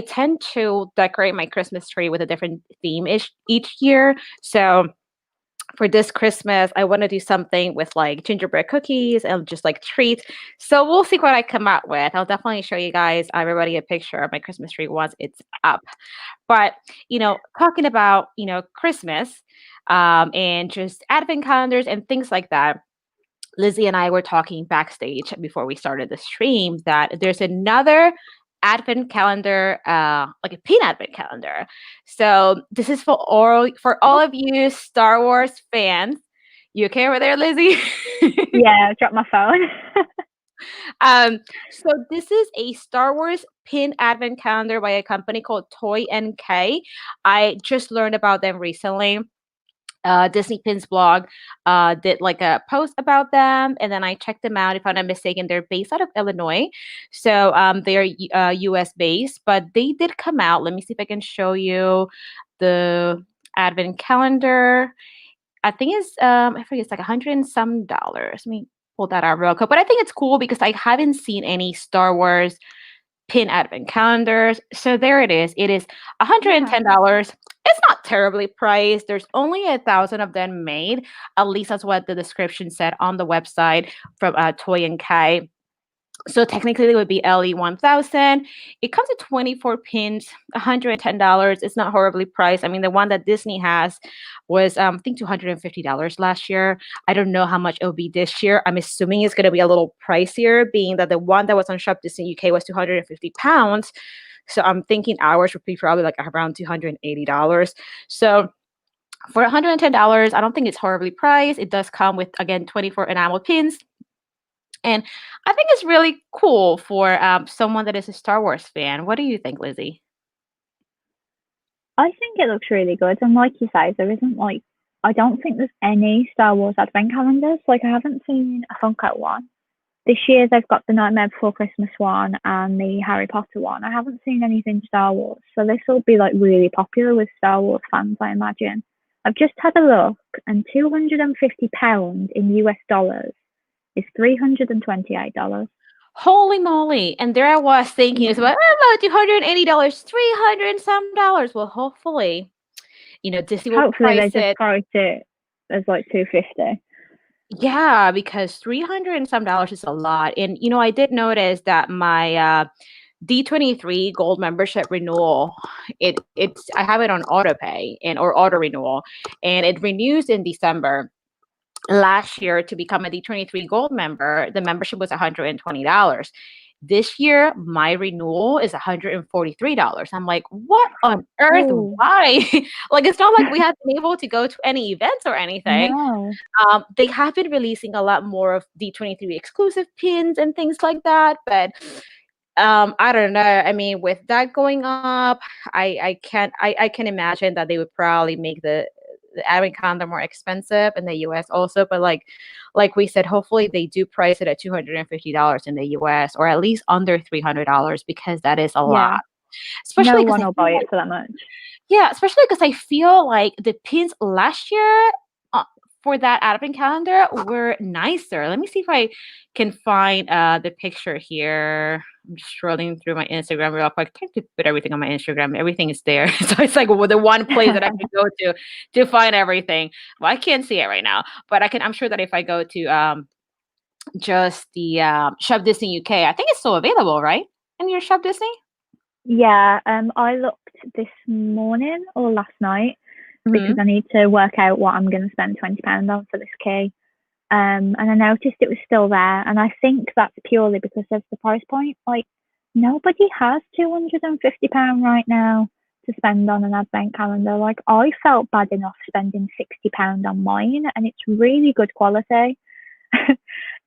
tend to decorate my Christmas tree with a different theme each year. So for this Christmas, I want to do something with like gingerbread cookies and just like treats. So we'll see what I come out with. I'll definitely show you guys, everybody, a picture of my Christmas tree once it's up. But talking about Christmas, and just advent calendars and things like that. Lizzie and I were talking backstage before we started the stream that there's another advent calendar, like a pin advent calendar. So this is for all of you Star Wars fans. You okay over there, Lizzie? yeah. I dropped my phone. um, so this is a Star Wars pin advent calendar by a company called Toy NK. I just learned about them recently. Disney Pins blog did like a post about them, and then I checked them out. If I'm not mistaken, they're based out of Illinois, so they are U.S. based, but they did come out. Let me see if I can show you the advent calendar. I think it's I forget it's like 100 and some dollars. Let me pull that out real quick. But I think it's cool because I haven't seen any Star Wars pin advent calendars. So there it is. It is Yeah. $110. It's not terribly priced. There's only 1,000 of them made. At least that's what the description said on the website from Toy and Kai. So technically it would be LE 1000. It comes with 24 pins, $110. It's not horribly priced. I mean, the one that Disney has was I think $250 last year. I don't know how much it will be this year. I'm assuming it's going to be a little pricier, being that the one that was on Shop Disney UK was £250. So I'm thinking ours would be probably like around $280. So For $110, I don't think it's horribly priced. It does come with, again, 24 enamel pins. And I think it's really cool for someone that is a Star Wars fan. What do you think, Lizzie? I think it looks really good. And like you say, there isn't like, I don't think there's any Star Wars advent calendars. Like, I haven't seen a Funko one. This year they've got the Nightmare Before Christmas one and the Harry Potter one. I haven't seen anything Star Wars. So this will be like really popular with Star Wars fans, I imagine. I've just had a look and £250 in US dollars is $328. Holy moly. And there I was thinking, it's Yeah. about $280, 300 and some dollars. Well, hopefully, Disney will Hopefully they price just it. price it as like 250. Yeah, because 300 and some dollars is a lot. And, I did notice that my D23 gold membership renewal, I have it on auto pay or auto renewal, and it renews in December. Last year, to become a D23 gold member, the membership was $120. This year, my renewal is $143. I'm like, what on earth? Oh, Why? Like, it's not like we have been able to go to any events or anything. no. They have been releasing a lot more of D23 exclusive pins and things like that, but I don't know. I mean, with that going up, I can imagine that they would probably make the advent calendar more expensive in the US also, but like we said, hopefully they do price it at $250 in the US, or at least under $300, because that is a lot. Yeah. Especially No because one I will feel buy it like for that much. yeah, especially because I feel like the pins last year for that advent calendar were nicer. Let me see if I can find the picture here. I'm just scrolling through my Instagram real quick. I can't put everything on my Instagram. Everything is there. So it's like the one place that I can go to find everything. Well, I can't see it right now, but I'm sure that if I go to just the Shop Disney UK, I think it's still available, right? In your Shop Disney? Yeah, I looked this morning or last night because Hmm. I need to work out what I'm going to spend £20 on for this key. And I noticed it was still there, and I think that's purely because of the price point. Like, nobody has £250 right now to spend on an advent calendar. Like, I felt bad enough spending £60 on mine, and it's really good quality.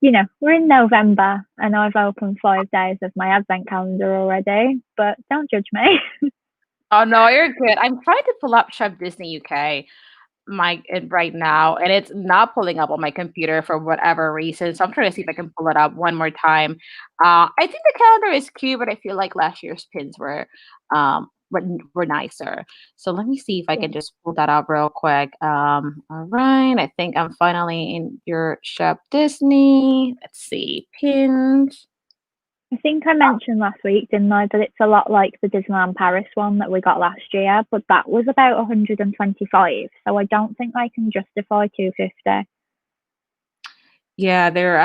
We're in November, and I've opened 5 days of my advent calendar already, but don't judge me. Oh no, you're good. I'm trying to pull up Shop Disney UK right now, and it's not pulling up on my computer for whatever reason. So I'm trying to see if I can pull it up one more time. I think the calendar is cute, but I feel like last year's pins were nicer. So let me see if I Yeah. can just pull that up real quick. All right, I think I'm finally in your Shop Disney. Let's see, pins. I think I mentioned last week, didn't I, that it's a lot like the Disneyland Paris one that we got last year, but that was about 125. So I don't think I can justify 250. Yeah, they're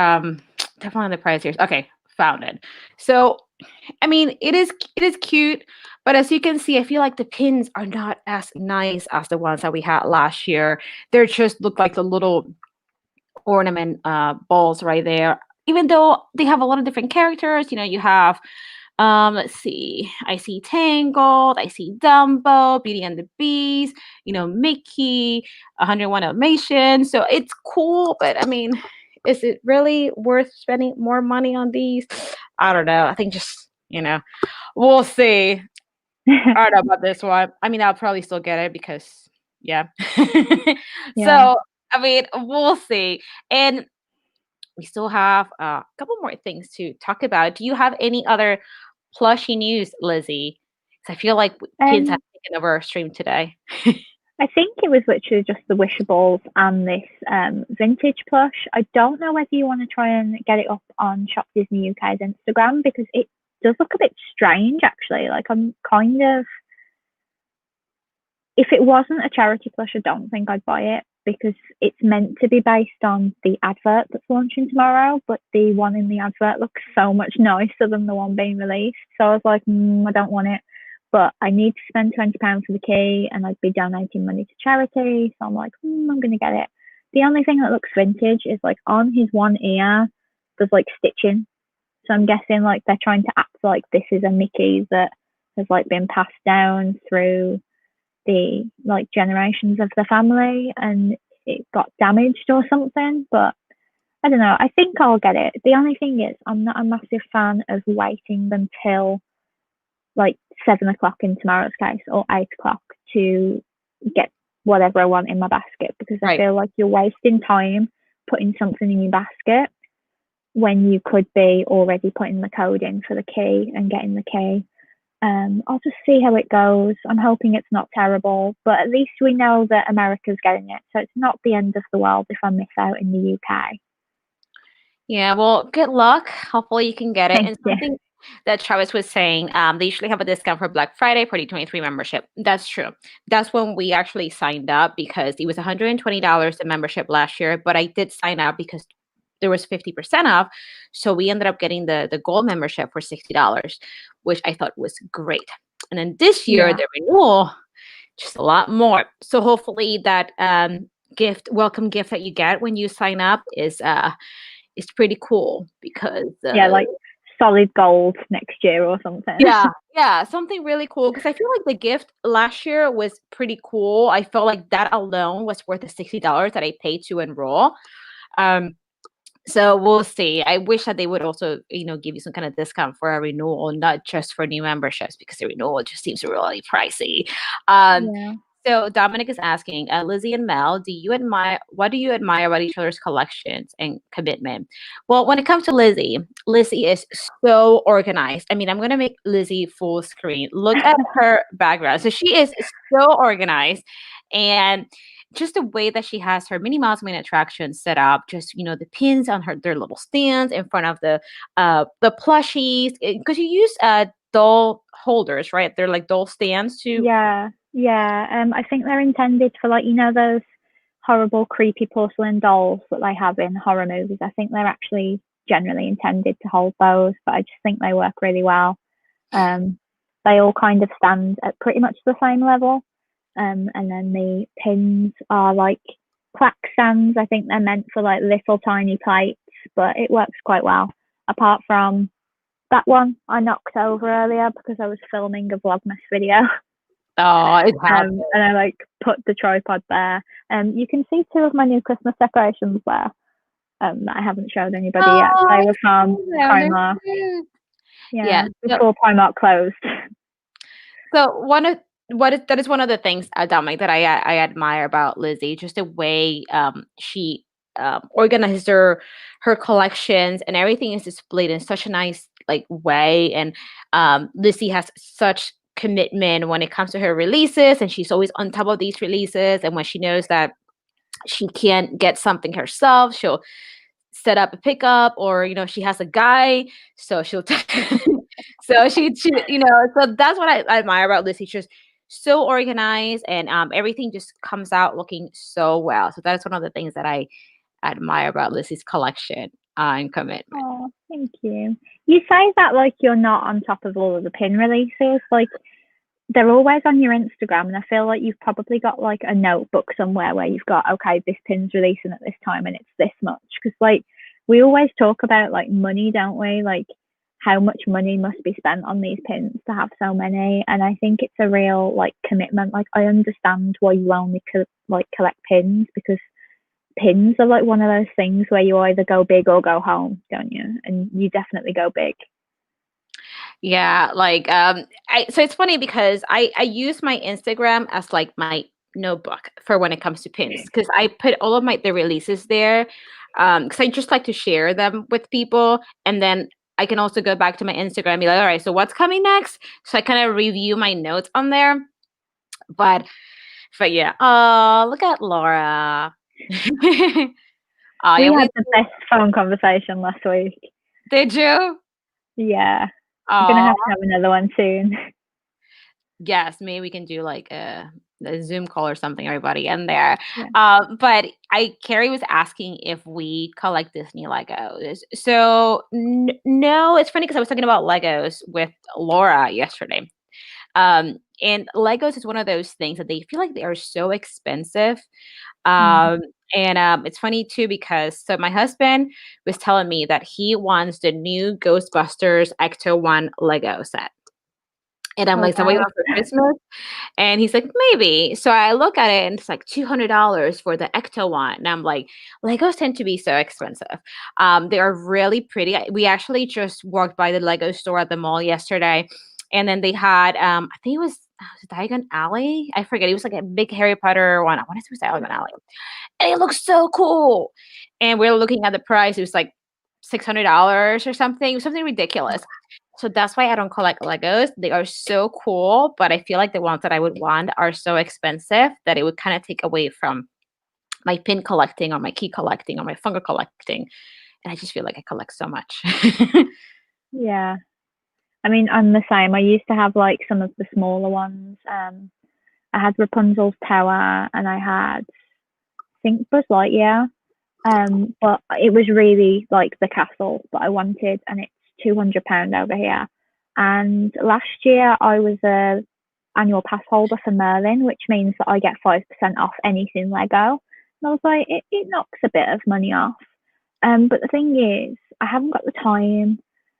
definitely on the price here. Okay, found it. So, I mean, it is cute, but as you can see, I feel like the pins are not as nice as the ones that we had last year. They just look like the little ornament balls right there. Even though they have a lot of different characters, you have let's see. I see Tangled, I see Dumbo, Beauty and the Beast, Mickey, 101 Dalmatian. So it's cool, but I mean, is it really worth spending more money on these? I don't know. I think just, we'll see. I don't know about this one. I mean, I'll probably still get it because, yeah. Yeah. So, I mean, we'll see. And we still have a couple more things to talk about. Do you have any other plushy news, Lizzie? 'Cause I feel like pins have Um, taken over our stream today. I think it was literally just the Wishables and this vintage plush. I don't know whether you want to try and get it up on Shop Disney UK's Instagram because it does look a bit strange, actually. Like, I'm kind of, if it wasn't a charity plush, I don't think I'd buy it because it's meant to be based on the advert that's launching tomorrow, but the one in the advert looks so much nicer than the one being released. So I was like, I don't want it. But I need to spend £20 for the key and I'd be donating money to charity. So I'm like, I'm going to get it. The only thing that looks vintage is like on his one ear, there's like stitching. So I'm guessing like they're trying to act like this is a Mickey that has like been passed down through the like generations of the family, and it got damaged or something. But I don't know. I think I'll get it. The only thing is, I'm not a massive fan of waiting until like 7 o'clock in tomorrow's case or 8 o'clock to get whatever I want in my basket, because I Right. feel like you're wasting time putting something in your basket when you could be already putting the code in for the key and getting the key. I'll just see how it goes. I'm hoping it's not terrible, but at least we know that America's getting it, so it's not the end of the world if I miss out in the UK. Yeah, well, good luck. Hopefully you can get it. Thank And you. something that Travis was saying, they usually have a discount for Black Friday for the 23 membership. That's true. That's when we actually signed up because it was $120 the membership last year, but I did sign up because there was 50% off. So we ended up getting the gold membership for $60, which I thought was great. And then this year, Yeah. the renewal, just a lot more. So hopefully that welcome gift that you get when you sign up is pretty cool because Yeah, like solid gold next year or something. yeah, something really cool because I feel like the gift last year was pretty cool. I felt like that alone was worth the $60 that I paid to enroll. Um, so we'll see. I wish that they would also, give you some kind of discount for a renewal, not just for new memberships, because the renewal just seems really pricey. Um, Yeah. so Dominic is asking, Lizzie and Mel, what do you admire about each other's collections and commitment? Well, when it comes to Lizzie, Lizzie is so organized. I mean, I'm going to make Lizzie full screen. Look at her background. So she is so organized, and just the way that she has her Minnie Mouse main attraction set up, just the pins on their little stands in front of the plushies, because you use doll holders, right? They're like doll stands to. Yeah, yeah. I think they're intended for, like, those horrible, creepy porcelain dolls that they have in horror movies. I think they're actually generally intended to hold those, but I just think they work really well. Um, they all kind of stand at pretty much the same level. And then the pins are like plaque stands. I think they're meant for like little tiny plates, but it works quite well. Apart from that one I knocked over earlier because I was filming a Vlogmas video. Oh, it happens. And I like put the tripod there. You can see two of my new Christmas decorations there. That I haven't showed anybody yet. Oh, They I were from see them. They're Primark. cute. Yeah. Yeah, before Primark closed. So that is one of the things, Dominic, that I admire about Lizzie, just the way she organized her collections, and everything is displayed in such a nice like way. And Lizzie has such commitment when it comes to her releases, and she's always on top of these releases. And when she knows that she can't get something herself, she'll set up a pickup, or she has a guy, so she'll so she so that's what I admire about Lizzie. She's just so organized, and everything just comes out looking so well. So that's one of the things that I admire about Lizzie's collection and commitment. Oh, thank you. You say that like you're not on top of all of the pin releases. Like, they're always on your Instagram, and I feel like you've probably got like a notebook somewhere where you've got, okay, this pin's releasing at this time and it's this much. Because like we always talk about like money, don't we? Like how much money must be spent on these pins to have so many. And I think it's a real like commitment. Like, I understand why you only collect pins, because pins are like one of those things where you either go big or go home, don't you? And you definitely go big. Yeah, like so it's funny because I use my Instagram as like my notebook for when it comes to pins, because I put all of the releases there, because I just like to share them with people, and then I can also go back to my Instagram and be like, all right, so what's coming next? So I kind of review my notes on there. But yeah, oh, look at Laura. Oh We yeah, had the best phone conversation last week. did you? Yeah, we're gonna Oh, have another one soon. yes, maybe we can do like a Zoom call or something, everybody in there. Yeah. But Carrie was asking if we collect Disney Legos. So no, it's funny because I was talking about Legos with Laura yesterday. And Legos is one of those things that they feel like they are so expensive. Mm. Um, and it's funny too because so my husband was telling me that he wants the new Ghostbusters Ecto One Lego set. And I'm Oh, like, "Somebody wow. want for Christmas?" And he's like, "Maybe." So I look at it and it's like $200 for the Ecto one. And I'm like, Legos tend to be so expensive. They are really pretty. We actually just walked by the Lego store at the mall yesterday. And then they had, I think it was Diagon Alley. I forget. It was like a big Harry Potter one. I want to say it was Diagon Alley. And it looks so cool. And we are looking at the price. It was like $600 or something. It was something ridiculous. So that's why I don't collect Legos. They are so cool, but I feel like the ones that I would want are so expensive that it would kind of take away from my pin collecting or my key collecting or my Funko collecting. And I just feel like I collect so much. Yeah. I mean, I'm the same. I used to have like some of the smaller ones. I had Rapunzel's tower, and I had, I think, Buzz Lightyear. But it was really like the castle that I wanted, and it's £200 over here. And last year I was a annual pass holder for Merlin, which means that I get 5% off anything Lego. And I was like, it knocks a bit of money off. But the thing is, I haven't got the time,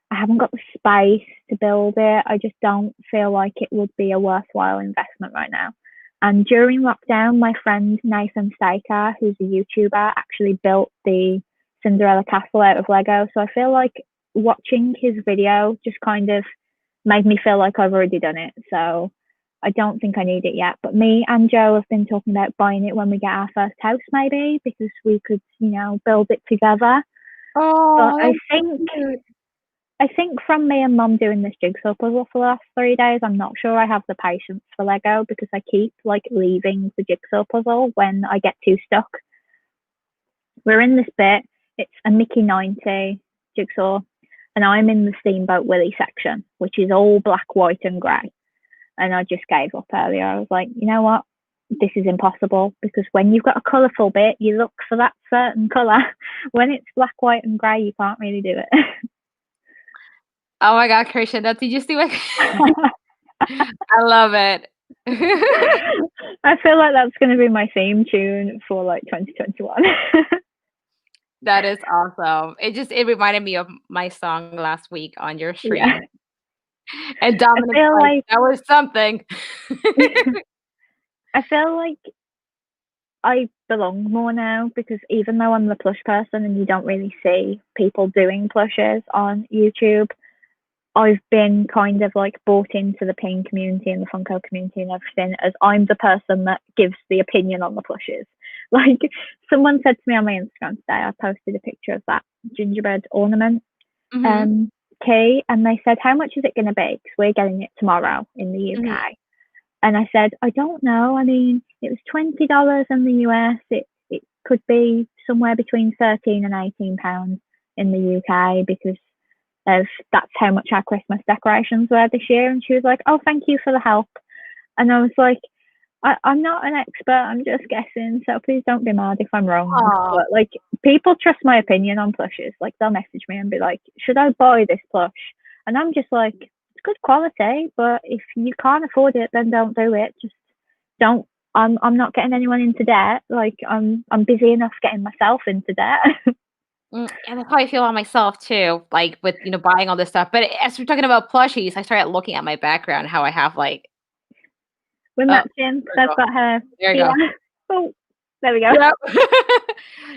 I haven't got the space to build it. I just don't feel like it would be a worthwhile investment right now. And during lockdown, my friend Nathan Staker, who's a YouTuber, actually built the Cinderella castle out of Lego. So I feel like watching his video just kind of made me feel like I've already done it. So I don't think I need it yet. But me and Joe have been talking about buying it when we get our first house, maybe, because we could, build it together. But Oh, I that's so think cute. I think from me and Mum doing this jigsaw puzzle for the last 3 days, I'm not sure I have the patience for Lego because I keep like leaving the jigsaw puzzle when I get too stuck. We're in this bit. It's a Mickey 90 jigsaw, and I'm in the Steamboat Willie section, which is all black, white, and grey. And I just gave up earlier. I was like, you know what? This is impossible because when you've got a colourful bit, you look for that certain colour. When it's black, white, and grey, you can't really do it. Oh my God, Christian, that did you see what I love it. I feel like that's going to be my theme tune for like 2021. That is awesome. It reminded me of my song last week on your Yeah. stream. And I Dominic's feel like, like "That was something." I feel like I belong more now because even though I'm the plush person and you don't really see people doing plushes on YouTube, I've been kind of like bought into the pin community and the Funko community and everything as I'm the person that gives the opinion on the plushes. Like someone said to me on my Instagram today, I posted a picture of that gingerbread ornament Mhm, key, and they said, "How much is it going to be? Because we're getting it tomorrow in the mhm. UK." And I said, "I don't know. I mean, it was $20 in the US. It could be somewhere between 13 and £18 in the UK because of that's how much our Christmas decorations were this year." And she was like, "Oh, thank you for the help." And I was like, I'm not an expert. I'm just guessing. So please don't be mad if I'm wrong. Aw, But like, people trust my opinion on plushes. Like, they'll message me and be like, "Should I buy this plush?" And I'm just like, "It's good quality, but if you can't afford it, then don't do it. Just don't." I'm not getting anyone into debt. Like, I'm busy enough getting myself into debt. and that's how I feel on myself too, like, with, buying all this stuff, but as we're talking about plushies, I started looking at my background, how I have, like We're oh, matching because there we I've go, got her there you here. go. Oh, there we go. Yep.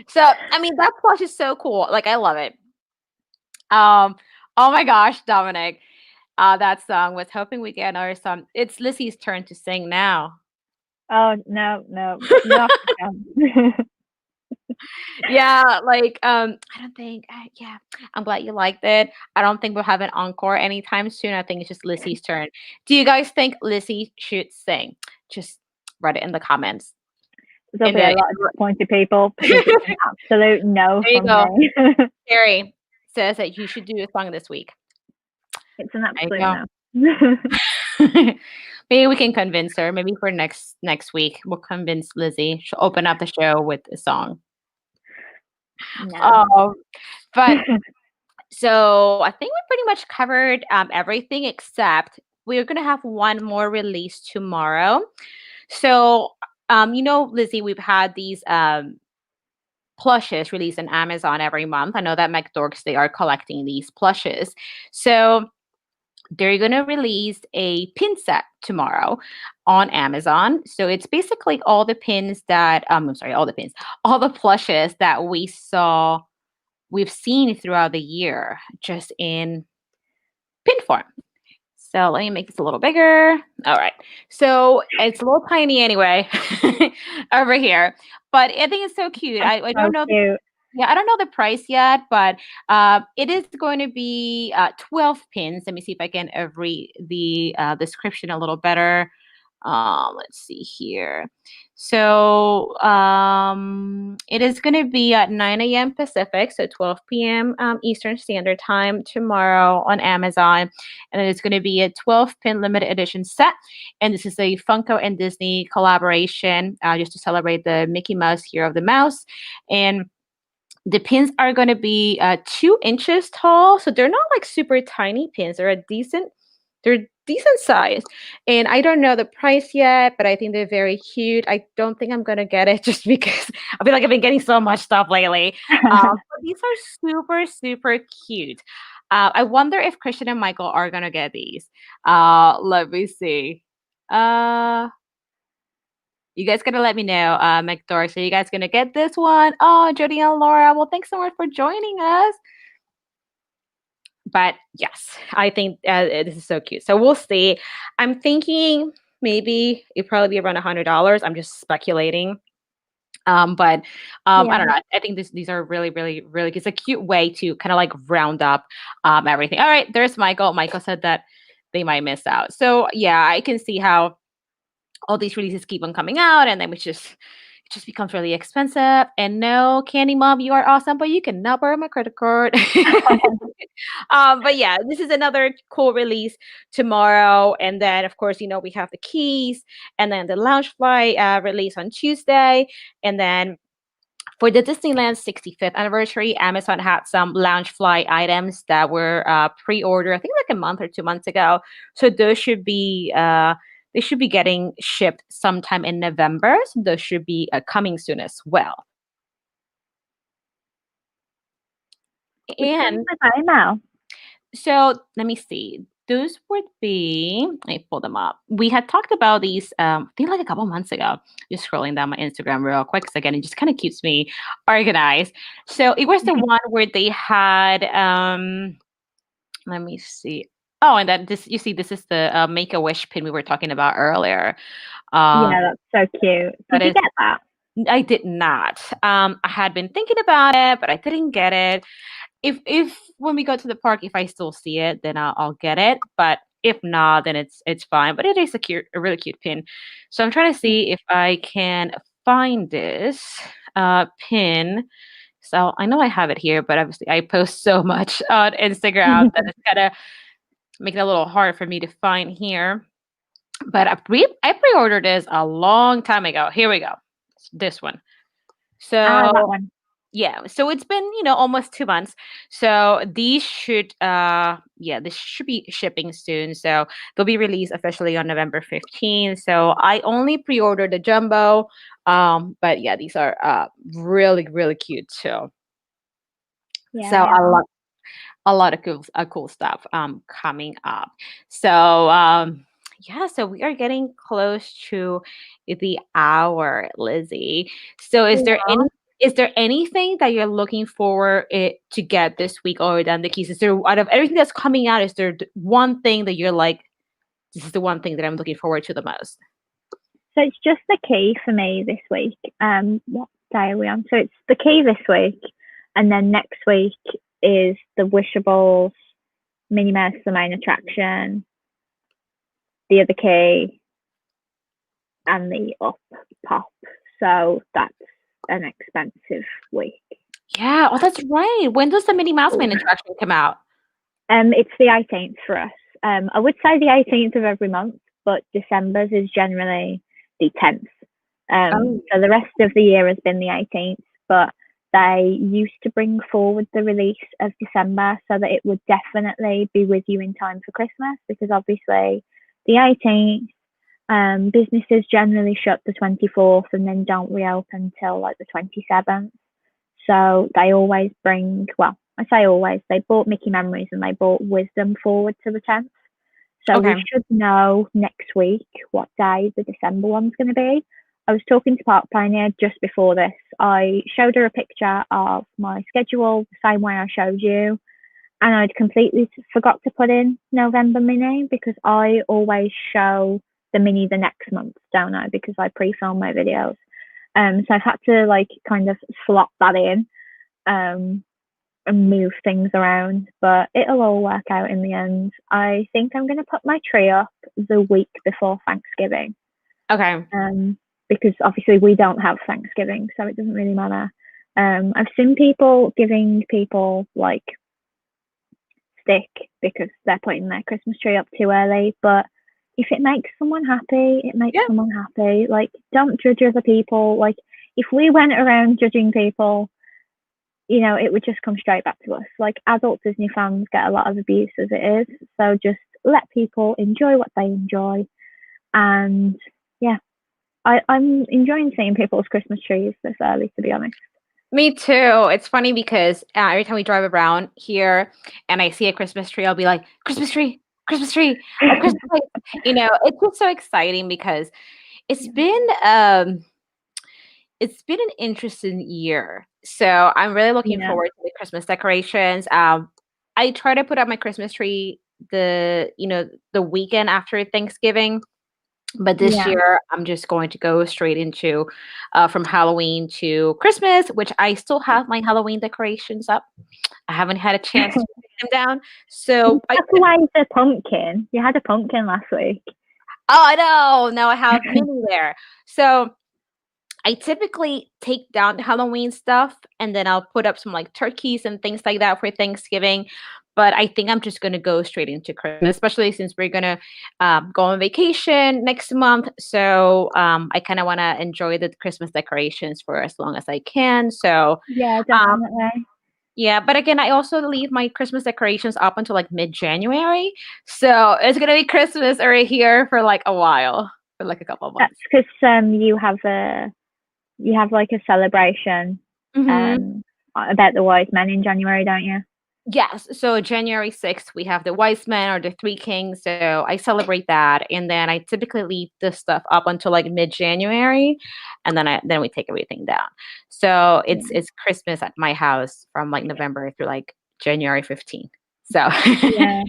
So, I mean, that plush is so cool, like, I love it. Oh my gosh, Dominic, that song, "Was Hoping We Get Another Song." It's Lizzie's turn to sing now. Oh no, no, you have to come. Yeah, like, I don't think yeah, I'm glad you liked it. I don't think we'll have an encore anytime soon. I think it's just Lizzie's turn. Do you guys think Lizzie should sing? Just write it in the comments. There'll In be a the lot of disappointed people because it's an absolute no There you from go. me. Carrie says that you should do a song this week. It's an There absolute you no. go. Maybe we can convince her. Maybe for next week, we'll convince Lizzie. She'll open up the show with a song. No. Oh, but so I think we pretty much covered everything except we're gonna have one more release tomorrow. So, Lizzie, we've had these plushes released on Amazon every month. I know that McDorks they are collecting these plushes. So they're going to release a pin set tomorrow on Amazon. So it's basically all the pins that I'm sorry, all the pins, all the plushes that we've seen throughout the year just in pin form. So let me make this a little bigger. All right. So it's a little tiny anyway over here, but I think it's so cute. That's I so don't know. cute. Yeah, I don't know the price yet, but it is going to be 12 pins. Let me see if I can read the description a little better. Let's see here. So it is going to be at 9 a.m. Pacific, so 12 p.m. Eastern Standard Time tomorrow on Amazon. And it's going to be a 12-pin limited edition set. And this is a Funko and Disney collaboration just to celebrate the Mickey Mouse Year of the Mouse. And the pins are going to be 2 inches tall, so they're not like super tiny pins. They're decent size, and I don't know the price yet, but I think they're very cute. I don't think I'm gonna get it just because I feel like I've been getting so much stuff lately. But these are super super cute. I wonder if Christian and Michael are gonna get these. Let me see. Uh, you guys gotta let me know, McDor. So you guys gonna get this one? Oh, Jody and Laura. Well, thanks so much for joining us. But yes, I think this is so cute. So we'll see. I'm thinking maybe it'd probably be around $100. I'm just speculating. But I Yeah. don't know. I think these are really, really, really. It's a cute way to kind of like round up everything. All right, there's Michael. Michael said that they might miss out. So yeah, I can see how all these releases keep on coming out, and then it just becomes really expensive. And no, Candy Mom, you are awesome, but you cannot borrow my credit card. But yeah, this is another cool release tomorrow, and then of course, we have the keys, and then the lounge flight release on Tuesday, and then for the Disneyland 65th anniversary, Amazon had some lounge flight items that were pre-ordered, I think like a month or 2 months ago. So those should be they should be getting shipped sometime in November. So those should be coming soon as well. Which one's And the timer? so let me see. Those would be, let me pull them up. We had talked about these, I think like a couple months ago, just scrolling down my Instagram real quick. Because again, it just kind of keeps me organized. So it was the one where they had, let me see. Oh, and that this, you see, this is the Make a Wish pin we were talking about earlier. Um, Yeah, that's so cute. that Did you is, get that? I did not. I had been thinking about it, but I didn't get it. If when we go to the park, if I still see it, then I'll get it. But if not, then it's fine. But it is a really cute pin. So I'm trying to see if I can find this pin. So I know I have it here, but obviously I post so much on Instagram that it's kind of making it a little hard for me to find here. But I pre-ordered this a long time ago. Here we go. This one. That So one. yeah, so it's been, almost 2 months. So these should this should be shipping soon. So they'll be released officially on November 15th. So I only pre-ordered the jumbo. But yeah, these are really, really cute too. Yeah, So they are. a lot of cool stuff coming up. So yeah, so we are getting close to the hour, Lizzie. So Yeah. is there anything that you're looking forward to get this week other than the keys? Is there, out of everything that's coming out, is there one thing that you're like, this is the one thing that I'm looking forward to the most? So it's just the key for me this week. What day are we on? So it's the key this week, and then next week is the Wishables, Minnie Mouse, the main attraction, the other key, and the up pop. So that's an expensive week. Yeah, oh, that's right. When does the Minnie Mouse Man attraction come out? It's the 18th for us. I would say the 18th of every month, but December's is generally the 10th. Oh, So the rest of the year has been the 18th, but they used to bring forward the release of December so that it would definitely be with you in time for Christmas, because obviously the 18th, businesses generally shut the 24th and then don't reopen until like the 27th. So they always bring, well, I say always, they brought Mickey Memories and they brought Wisdom forward to the 10th. So we Okay. should know next week what day the December one's going to be. I was talking to Park Pioneer just before this. I showed her a picture of my schedule, the same way I showed you, and I'd completely forgot to put in November Minnie because I always show the Minnie the next month, don't I? Because I pre-film my videos. So I've had to like kind of slot that in and move things around, but it'll all work out in the end. I think I'm going to put my tree up the week before Thanksgiving. Okay. Because obviously we don't have Thanksgiving, so it doesn't really matter. I've seen people giving people like stick because they're putting their Christmas tree up too early, but if it makes someone happy, it makes Yeah. someone happy. Like, don't judge other people. Like, if we went around judging people, you know, it would just come straight back to us. Like, adult Disney fans get a lot of abuse as it is, so just let people enjoy what they enjoy. And yeah, I'm enjoying seeing people's Christmas trees this early, to be honest. Me too. It's funny because every time we drive around here and I see a Christmas tree, I'll be like, Christmas tree, Christmas tree, a Christmas tree. It's just so exciting because it's been um it's been an interesting year. So I'm really looking Yeah, forward to the Christmas decorations. I try to put up my Christmas tree the weekend after Thanksgiving. But this yeah. year, I'm just going to go straight into from Halloween to Christmas, which I still have my Halloween decorations up. I haven't had a chance to take them down. You So I took away the pumpkin. You had a pumpkin last week. oh, I know. Now I have Minnie there. So I typically take down the Halloween stuff and then I'll put up some like turkeys and things like that for Thanksgiving. But I think I'm just going to go straight into Christmas, especially since we're going to go on vacation next month. So I kind of want to enjoy the Christmas decorations for as long as I can. So Yeah, um, definitely. yeah, but again, I also leave my Christmas decorations up until like mid-January. So it's going to be Christmas right here for like a while, for like a couple of That's months. because you have like a celebration Hmm. about the wise men in January, don't you? Yes. So January 6th, we have the Wise Men or the Three Kings. So I celebrate that. And then I typically leave this stuff up until like mid-January. And then we take everything down. So Yeah. it's Christmas at my house from like November through like January 15th. So Yeah.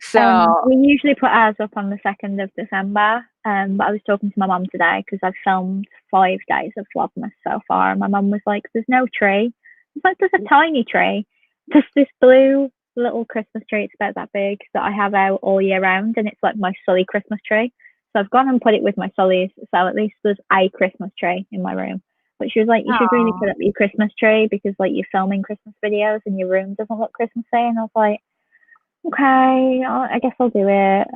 so We usually put ours up on the 2nd of December. But I was talking to my mum today because I've filmed 5 days of Vlogmas so far, and my mum was like, "There's no tree." It's like there's a tiny tree. There's this blue little Christmas tree. It's about that big that I have out all year round, and it's like my Sully Christmas tree. So I've gone and put it with my Sullys, so at least there's a Christmas tree in my room. But she was like, "You should really oh, put up your Christmas tree because like you're filming Christmas videos and your room doesn't look Christmassy." And I was like, okay, I guess I'll do it.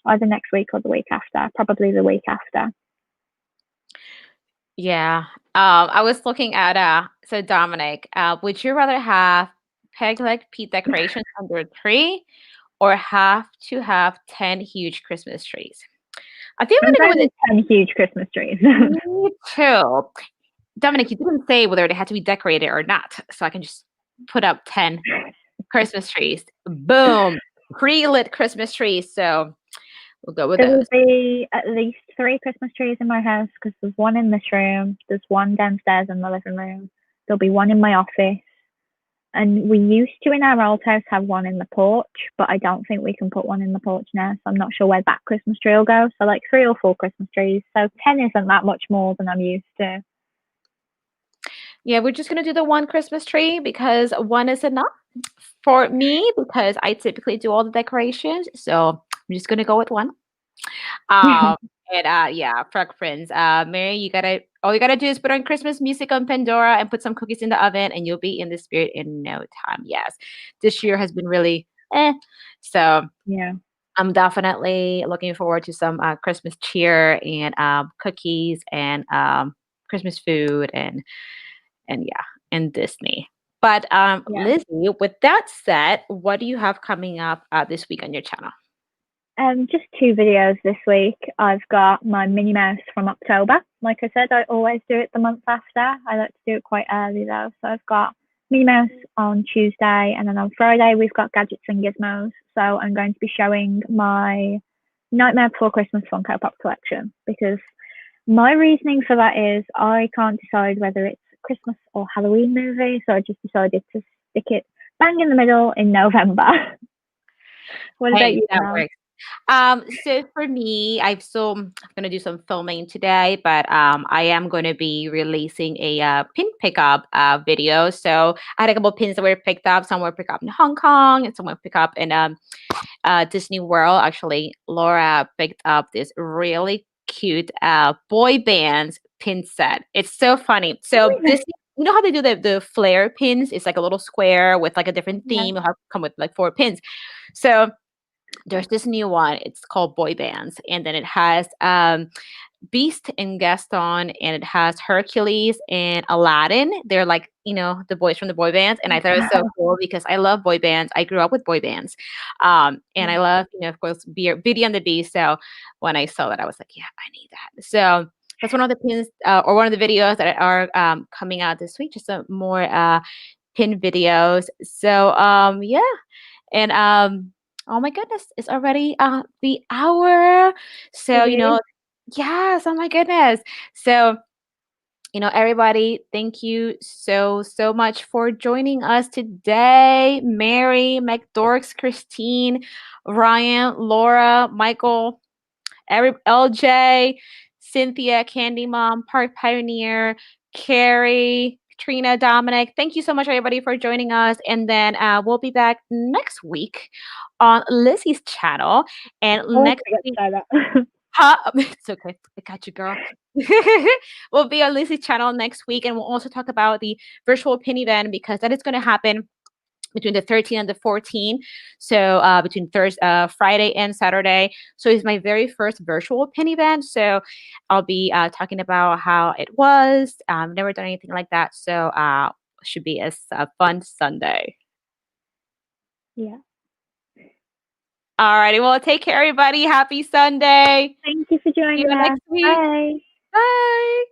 Either next week or the week after. Probably the week after. yeah. I was looking at so Dominic, would you rather have peg leg Pete decorations under a tree or have to have 10 huge Christmas trees? I think I'm I'm gonna going go with with 10 huge Christmas trees. me too. Dominic, you didn't say whether they had to be decorated or not, so I can just put up 10 Christmas trees. Boom, pre-lit Christmas trees. So we'll go with There will those. be at least 3 Christmas trees in my house because there's one in this room, there's one downstairs in the living room, there'll be one in my office. And we used to in our old house have one in the porch, but I don't think we can put one in the porch now. So I'm not sure where that Christmas tree will go. So like 3 or 4 Christmas trees. So 10 isn't that much more than I'm used to. Yeah, we're just gonna do the one Christmas tree because one is enough for me because I typically do all the decorations. So I'm just gonna go with one. Um, and yeah, preference. Mary, all you gotta do is put on Christmas music on Pandora and put some cookies in the oven, and you'll be in the spirit in no time. Yes, this year has been really so Yeah. I'm definitely looking forward to some Christmas cheer and cookies and Christmas food and yeah, and Disney. But Yeah. Lizzie, with that said, what do you have coming up this week on your channel? Just 2 videos this week. I've got my Minnie Mouse from October. Like I said, I always do it the month after. I like to do it quite early though. So I've got Minnie Mouse on Tuesday, and then on Friday we've got Gadgets and Gizmos. So I'm going to be showing my Nightmare Before Christmas Funko Pop collection because my reasoning for that is I can't decide whether it's a Christmas or Halloween movie, so I just decided to stick it bang in the middle in November. What about Hey, you, that Mel? works. So for me, I'm gonna do some filming today, but I am gonna be releasing a pin pickup video. So I had a couple pins that were picked up. Some were picked up in Hong Kong, and some were picked up in Disney World. Actually, Laura picked up this really cute boy bands pin set. It's so funny. So this, you know how they do the flare pins? It's like a little square with like a different Yeah. theme. It'll come with like 4 pins. So there's this new one. It's called Boy Bands, and then it has Beast and Gaston, and it has Hercules and Aladdin. They're like, the boys from the boy bands. And I thought it was so cool because I love boy bands. I grew up with boy bands. And I Yeah. love, of course, Beauty and the Beast. So when I saw that, I was like, yeah, I need that. So that's one of the pins or one of the videos that are coming out this week. Just some more pin videos. So yeah. And oh my goodness, it's already the hour. It So, is. yes, oh my goodness. So, everybody, thank you so much for joining us today. Mary, McDorks, Christine, Ryan, Laura, Michael, LJ, Cynthia, Candy Mom, Park Pioneer, Carrie, Katrina, Dominic. Thank you so much, everybody, for joining us. And then we'll be back next week on Lizzie's channel. And I always next forget week, to say that. huh? It's okay. I got you, girl. We'll be on Lizzie's channel next week. And we'll also talk about the virtual pin event because that is going to happen between the 13th and the 14th. So between Friday and Saturday. So it's my very first virtual pin event. So I'll be talking about how it was. Never done anything like that. So should be a fun Sunday. Yeah. All righty. Well, take care, everybody. Happy Sunday. Thank you for See you joining next us. week. Bye. Bye.